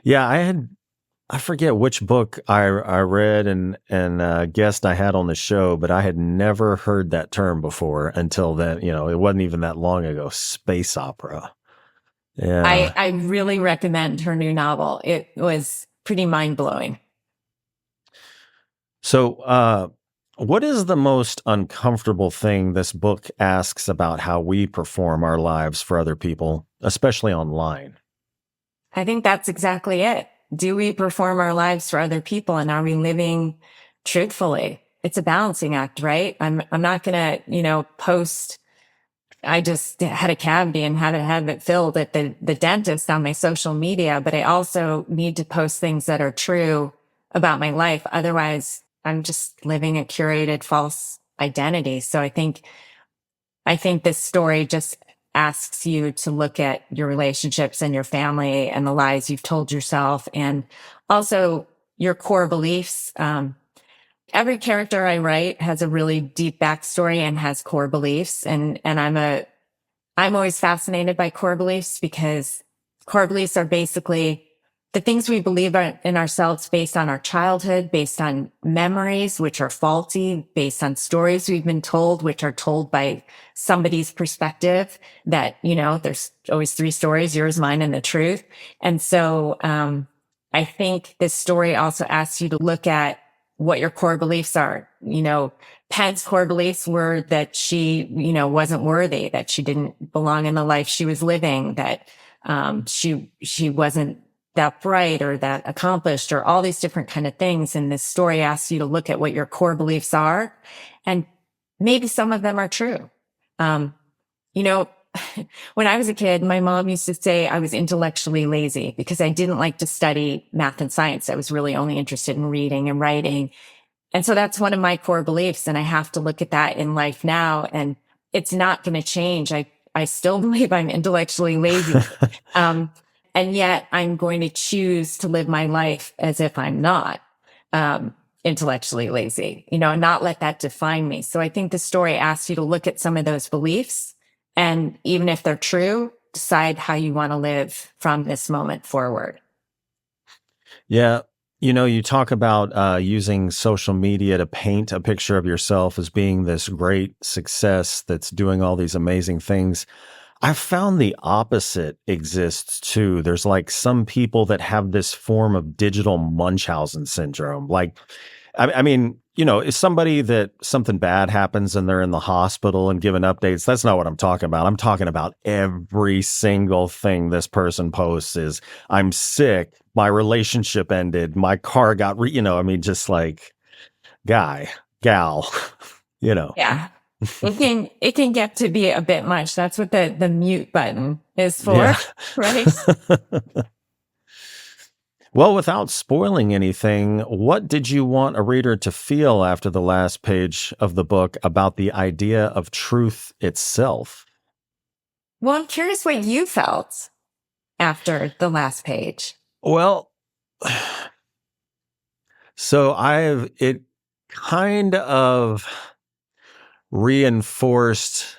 Yeah, I forget which book I read and guest I had on the show, but I had never heard that term before until then. It wasn't even that long ago. Space opera. Yeah. I really recommend her new novel. It was pretty mind blowing. So, what is the most uncomfortable thing this book asks about how we perform our lives for other people, especially online? I think that's exactly it. Do we perform our lives for other people, and are we living truthfully? It's a balancing act, right? I'm not going to, post. I just had a cavity and had to have it filled at the dentist on my social media, but I also need to post things that are true about my life. Otherwise, I'm just living a curated false identity. So I think this story just asks you to look at your relationships and your family and the lies you've told yourself, and also your core beliefs. Every character I write has a really deep backstory and has core beliefs. And I'm always fascinated by core beliefs, because core beliefs are basically the things we believe in ourselves based on our childhood, based on memories, which are faulty, based on stories we've been told, which are told by somebody's perspective that, there's always three stories, yours, mine, and the truth. And so, I think this story also asks you to look at what your core beliefs are. Penn's core beliefs were that she, wasn't worthy, that she didn't belong in the life she was living, that, she wasn't that bright or that accomplished, or all these different kind of things. And this story asks you to look at what your core beliefs are. And maybe some of them are true. When I was a kid, my mom used to say I was intellectually lazy because I didn't like to study math and science. I was really only interested in reading and writing. And so that's one of my core beliefs. And I have to look at that in life now. And it's not going to change. I still believe I'm intellectually lazy. And yet I'm going to choose to live my life as if I'm not, intellectually lazy, and not let that define me. So I think the story asks you to look at some of those beliefs, and even if they're true, decide how you want to live from this moment forward. Yeah. You talk about using social media to paint a picture of yourself as being this great success that's doing all these amazing things. I've found the opposite exists too. There's like some people that have this form of digital Munchausen syndrome. Like, I mean, is somebody that something bad happens and they're in the hospital and giving updates. That's not what I'm talking about. I'm talking about every single thing this person posts is, I'm sick, my relationship ended, my car got, just like, guy, gal, Yeah. It can get to be a bit much. That's what the mute button is for, Yeah. right? Well, without spoiling anything, what did you want a reader to feel after the last page of the book about the idea of truth itself? Well, I'm curious what you felt after the last page. Well, so it kind of reinforced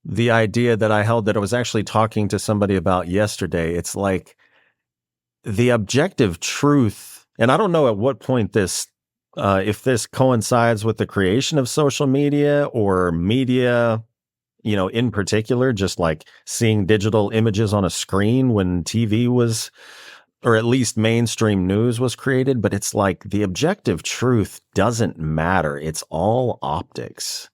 the idea that I held that I was actually talking to somebody about yesterday. It's like the objective truth, and I don't know at what point if this coincides with the creation of social media or media, in particular, just like seeing digital images on a screen when TV was, or at least mainstream news was created. But it's like the objective truth doesn't matter. It's all optics.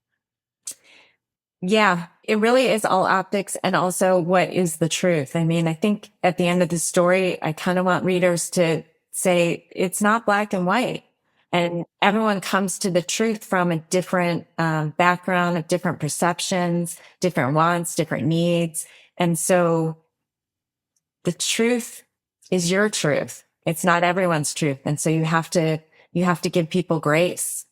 Yeah, it really is all optics, and also what is the truth. I mean, I think at the end of the story, I kind of want readers to say it's not black and white, and everyone comes to the truth from a different background of different perceptions, different wants, different needs. And so the truth is your truth. It's not everyone's truth. And so you have to give people grace,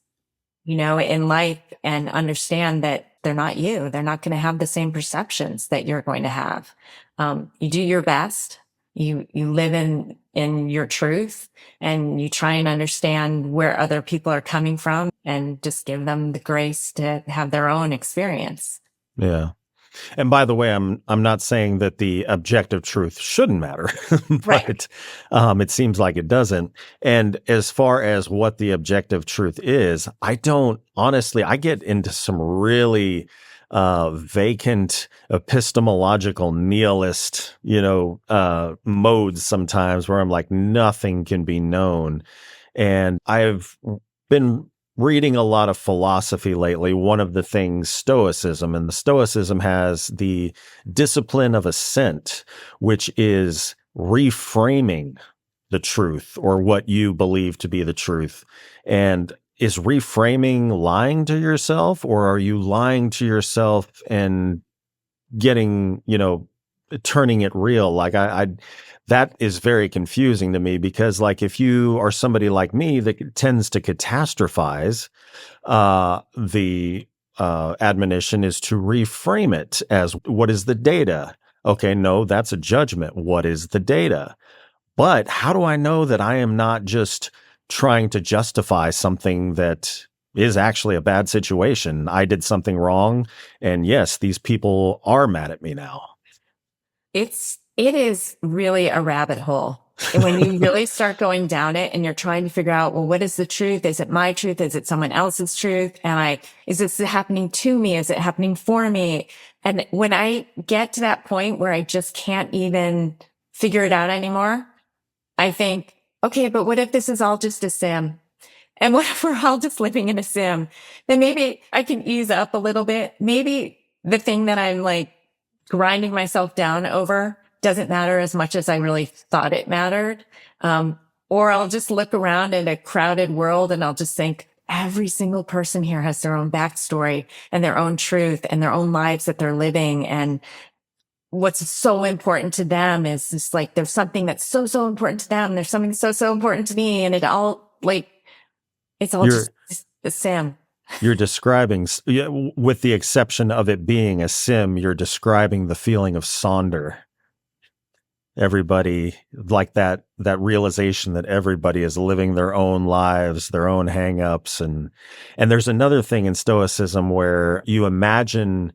in life, and understand that they're not you. They're not going to have the same perceptions that you're going to have. You do your best. You live in your truth, and you try and understand where other people are coming from, and just give them the grace to have their own experience. Yeah. And by the way, I'm not saying that the objective truth shouldn't matter, but Right. It seems like it doesn't. And as far as what the objective truth is, I get into some really vacant epistemological nihilist, modes sometimes where I'm like, nothing can be known. And I've been reading a lot of philosophy lately. One of the things, Stoicism, and the Stoicism has the discipline of assent, which is reframing the truth or what you believe to be the truth. And is reframing lying to yourself, or are you lying to yourself and getting, turning it real? Like that is very confusing to me, because like if you are somebody like me that tends to catastrophize, the admonition is to reframe it as, what is the data? Okay, no, that's a judgment. What is the data? But how do I know that I am not just trying to justify something that is actually a bad situation? I did something wrong, and yes, these people are mad at me now. It is really a rabbit hole. And when you really start going down it and you're trying to figure out, well, what is the truth? Is it my truth? Is it someone else's truth? Is this happening to me? Is it happening for me? And when I get to that point where I just can't even figure it out anymore, I think, okay, but what if this is all just a sim? And what if we're all just living in a sim? Then maybe I can ease up a little bit. Maybe the thing that I'm like grinding myself down over doesn't matter as much as I really thought it mattered. Or I'll just look around at a crowded world and I'll just think every single person here has their own backstory and their own truth and their own lives that they're living. And what's so important to them is just like, there's something that's so, so important to them. There's something so, so important to me. And it's all just a sim. You're describing, with the exception of it being a sim, you're describing the feeling of Sonder. Everybody, like that realization that everybody is living their own lives, their own hang-ups. And there's another thing in Stoicism where you imagine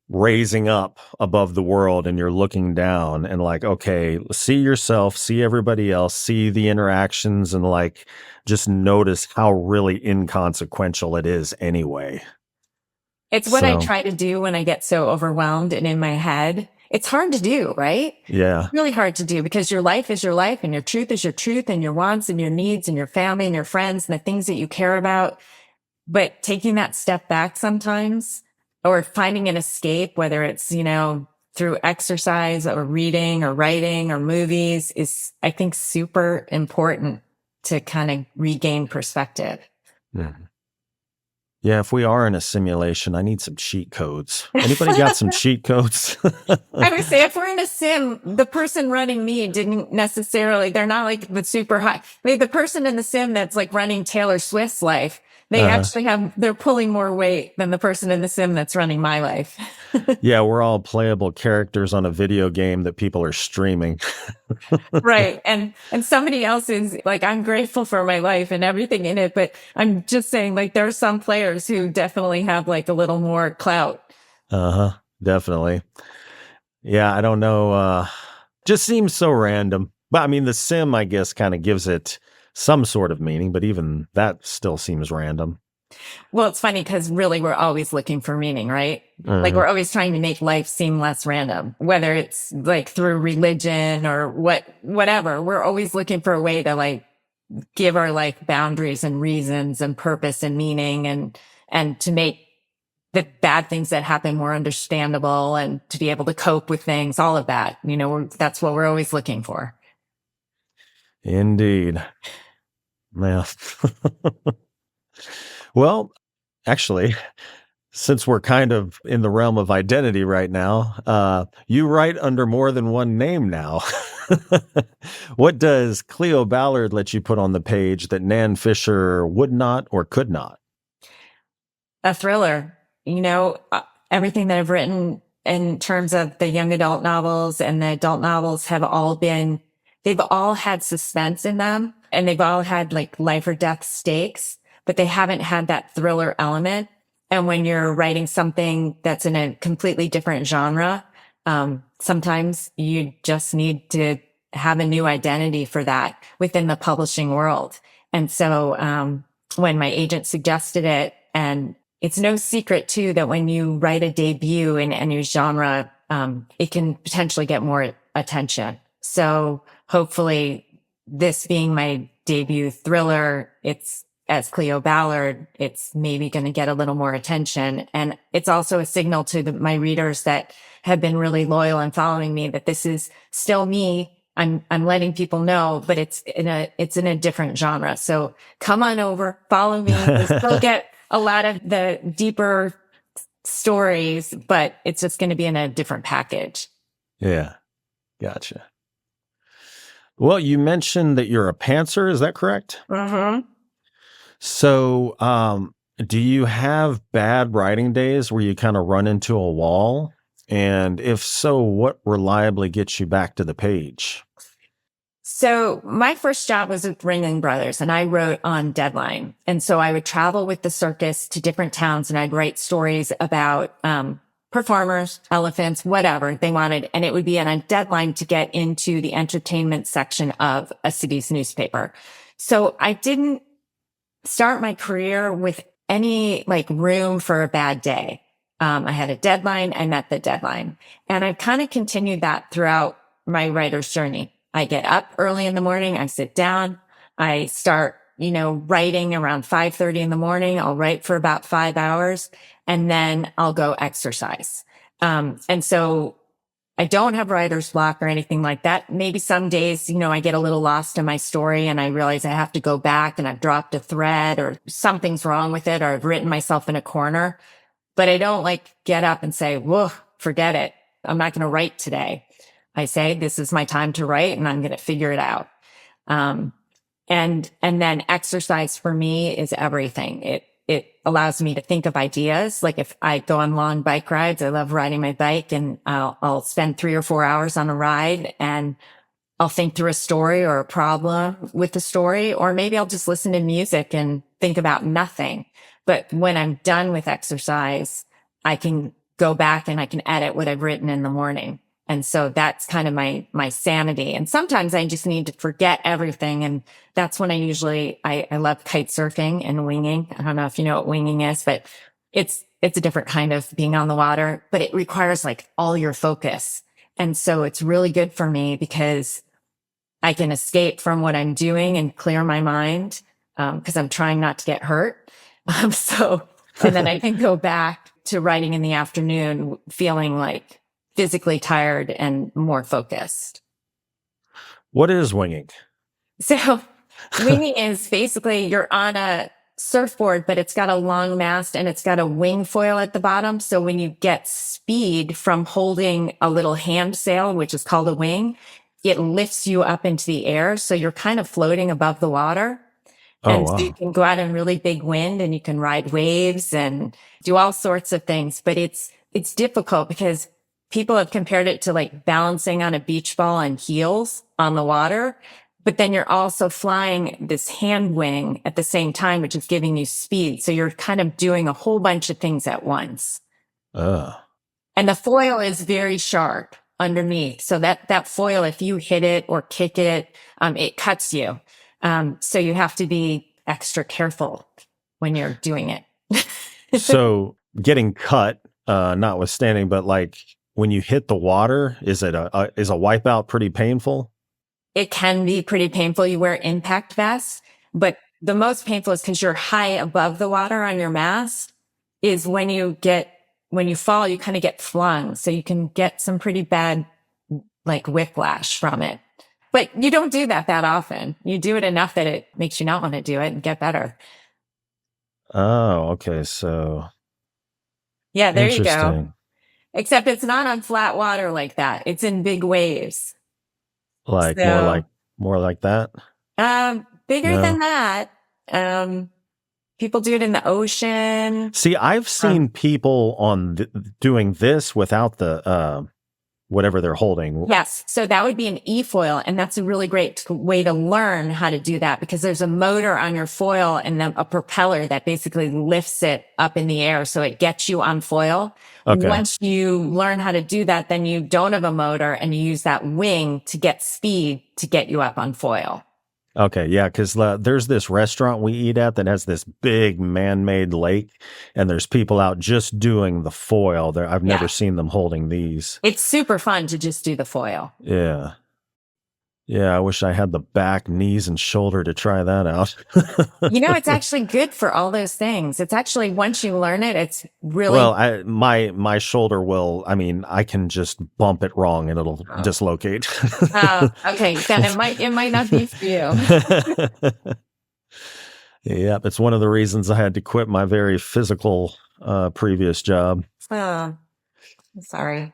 raising up above the world and you're looking down and like, okay, see yourself, see everybody else, see the interactions and like just notice how really inconsequential it is anyway. It's what I try to do when I get so overwhelmed and in my head. It's hard to do, right? Yeah. It's really hard to do because your life is your life and your truth is your truth and your wants and your needs and your family and your friends and the things that you care about. But taking that step back sometimes or finding an escape, whether it's, through exercise or reading or writing or movies is, I think, super important to kind of regain perspective. Mm-hmm. Yeah, if we are in a simulation, I need some cheat codes. Anybody got some cheat codes? I would say if we're in a sim, the person running me didn't necessarily, they're not like the super high. The person in the sim that's like running Taylor Swift's life, they actually they're pulling more weight than the person in the sim that's running my life. Yeah, we're all playable characters on a video game that people are streaming. Right. And somebody else is like, I'm grateful for my life and everything in it. But I'm just saying, like, there are some players who definitely have like a little more clout. Definitely. Yeah, I don't know. Just seems so random. But I mean, the sim, I guess, kind of gives it some sort of meaning, but even that still seems random. Well, it's funny because really we're always looking for meaning, right? Mm-hmm. Like we're always trying to make life seem less random, whether it's like through religion or whatever. We're always looking for a way to like give our life boundaries and reasons and purpose and meaning and to make the bad things that happen more understandable and to be able to cope with things, all of that. That's what we're always looking for. Indeed. Yeah. Well, actually, since we're kind of in the realm of identity right now, you write under more than one name now. What does Cleo Ballard let you put on the page that Nan Fisher would not or could not? A thriller. Everything that I've written in terms of the young adult novels and the adult novels they've all had suspense in them and they've all had like life or death stakes, but they haven't had that thriller element. And when you're writing something that's in a completely different genre, sometimes you just need to have a new identity for that within the publishing world. And so, when my agent suggested it, and it's no secret too, that when you write a debut in any genre, it can potentially get more attention. So hopefully this being my debut thriller, it's as Cleo Ballard, it's maybe going to get a little more attention. And it's also a signal to my readers that have been really loyal and following me that this is still me. I'm letting people know, but it's in a different genre. So come on over, follow me. You'll still get a lot of the deeper stories, but it's just going to be in a different package. Yeah. Gotcha. Well, you mentioned that you're a pantser. Is that correct? Mm-hmm. So, do you have bad writing days where you kind of run into a wall? And if so, what reliably gets you back to the page? So my first job was with Ringling Brothers and I wrote on deadline. And so I would travel with the circus to different towns and I'd write stories about, performers, elephants, whatever they wanted. And it would be on a deadline to get into the entertainment section of a city's newspaper. So I didn't start my career with any like room for a bad day. I had a deadline. I met the deadline and I've kind of continued that throughout my writer's journey. I get up early in the morning. I sit down. I start, writing around 5:30 in the morning. I'll write for about 5 hours and then I'll go exercise. And so I don't have writer's block or anything like that. Maybe some days, I get a little lost in my story and I realize I have to go back and I've dropped a thread or something's wrong with it or I've written myself in a corner, but I don't like get up and say, whoa, forget it. I'm not going to write today. I say, this is my time to write and I'm going to figure it out. And then exercise for me is everything. It allows me to think of ideas. Like if I go on long bike rides, I love riding my bike and I'll spend 3 or 4 hours on a ride and I'll think through a story or a problem with the story, or maybe I'll just listen to music and think about nothing. But when I'm done with exercise, I can go back and I can edit what I've written in the morning. And so that's kind of my sanity. And sometimes I just need to forget everything. And that's when I love kite surfing and winging. I don't know if you know what winging is, but it's a different kind of being on the water, but it requires like all your focus. And so it's really good for me because I can escape from what I'm doing and clear my mind. Cause I'm trying not to get hurt. And then I can go back to writing in the afternoon, feeling like physically tired and more focused. What is winging? So winging is basically you're on a surfboard, but it's got a long mast and it's got a wing foil at the bottom. So when you get speed from holding a little hand sail, which is called a wing, it lifts you up into the air. So you're kind of floating above the water. Oh, So you wow. can go out in really big wind and you can ride waves and do all sorts of things. But it's difficult because people have compared it to like balancing on a beach ball on heels on the water. But then you're also flying this hand wing at the same time, which is giving you speed. So you're kind of doing a whole bunch of things at once. And the foil is very sharp underneath. So that foil, if you hit it or kick it, it cuts you. So you have to be extra careful when you're doing it. So getting cut, notwithstanding, but like when you hit the water, is a wipeout pretty painful? It can be pretty painful. You wear impact vests, but the most painful is because you're high above the water on your mast is when you fall, you kind of get flung. So you can get some pretty bad like whiplash from it. But you don't do that often. You do it enough that it makes you not want to do it and get better. Oh, okay. So yeah, there you go. interesting. Except it's not on flat water like that. It's in big waves. Like more like that? Bigger No. than that. People do it in the ocean. See, I've seen people doing this without the whatever they're holding. Yes. So that would be an e-foil. And that's a really great way to learn how to do that because there's a motor on your foil and then a propeller that basically lifts it up in the air. So it gets you on foil. Okay. Once you learn how to do that, then you don't have a motor and you use that wing to get speed to get you up on foil. Okay, yeah, because there's this restaurant we eat at that has this big man-made lake, and there's people out just doing the foil. I've never seen them holding these. It's super fun to just do the foil. Yeah. Yeah, I wish I had the back, knees, and shoulder to try that out. It's actually good for all those things. It's actually, once you learn it, it's really... Well, my shoulder will, I can just bump it wrong and it'll dislocate. Okay. Then it might not be for you. Yeah, it's one of the reasons I had to quit my very physical previous job. Oh, sorry.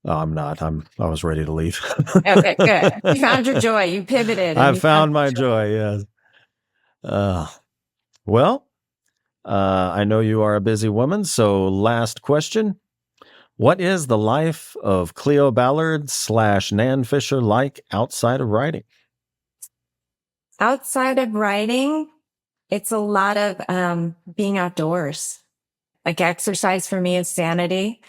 Oh, I'm not. I was ready to leave. Okay, good. You found your joy. You pivoted. I found my joy. Yes. Well, I know you are a busy woman. So last question. What is the life of Cleo Ballard / Nan Fisher like outside of writing? Outside of writing, it's a lot of being outdoors. Like exercise for me is sanity.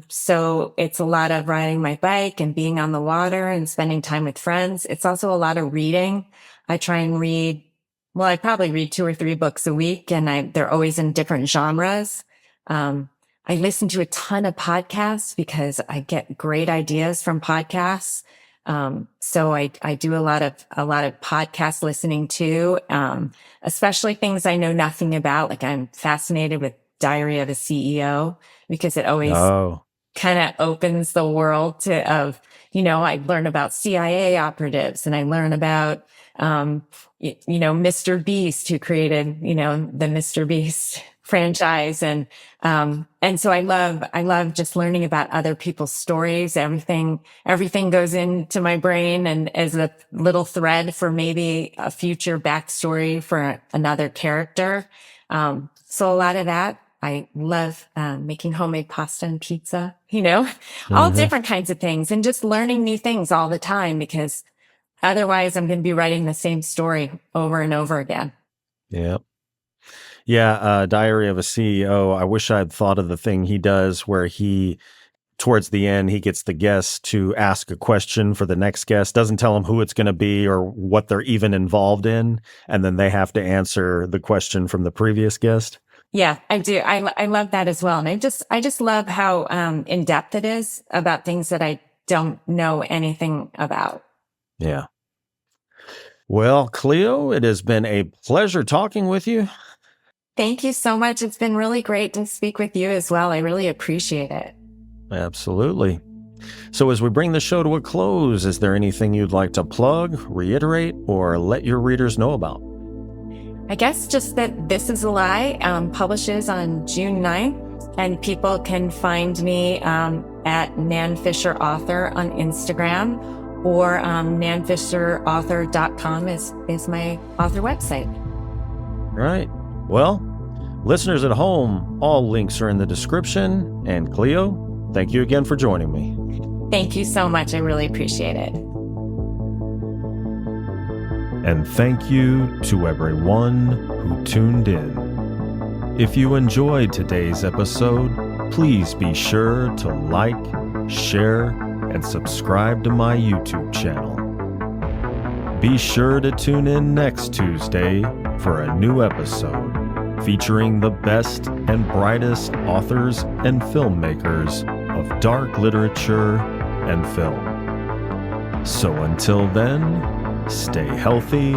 So it's a lot of riding my bike and being on the water and spending time with friends. It's also a lot of reading. I try and read, I probably read 2 or 3 books a week and they're always in different genres. I listen to a ton of podcasts because I get great ideas from podcasts. So I do a lot of podcast listening too, especially things I know nothing about. Like I'm fascinated with Diary of a CEO because it always kind of opens the world I learn about CIA operatives and I learn about, Mr. Beast who created, the Mr. Beast franchise. And so I love just learning about other people's stories. Everything goes into my brain and as a little thread for maybe a future backstory for another character. So a lot of that. I love making homemade pasta and pizza, all different kinds of things and just learning new things all the time because otherwise I'm going to be writing the same story over and over again. Yep. Yeah, Diary of a CEO. I wish I'd thought of the thing he does where towards the end, he gets the guest to ask a question for the next guest, doesn't tell them who it's going to be or what they're even involved in, and then they have to answer the question from the previous guest. Yeah, I do. I love that as well. And I just love how in depth it is about things that I don't know anything about. Yeah. Well, Cleo, it has been a pleasure talking with you. Thank you so much. It's been really great to speak with you as well. I really appreciate it. Absolutely. So as we bring the show to a close, is there anything you'd like to plug, reiterate, or let your readers know about? I guess just that This Is a Lie publishes on June 9th, and people can find me at Nan Fisher Author on Instagram, or nanfisherauthor.com is my author website. Right. Well, listeners at home, all links are in the description. And Cleo, thank you again for joining me. Thank you so much. I really appreciate it. And thank you to everyone who tuned in. If you enjoyed today's episode, please be sure to like, share, and subscribe to my YouTube channel. Be sure to tune in next Tuesday for a new episode featuring the best and brightest authors and filmmakers of dark literature and film. So until then, stay healthy,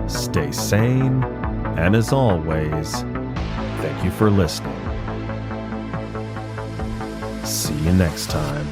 stay sane, and as always, thank you for listening. See you next time.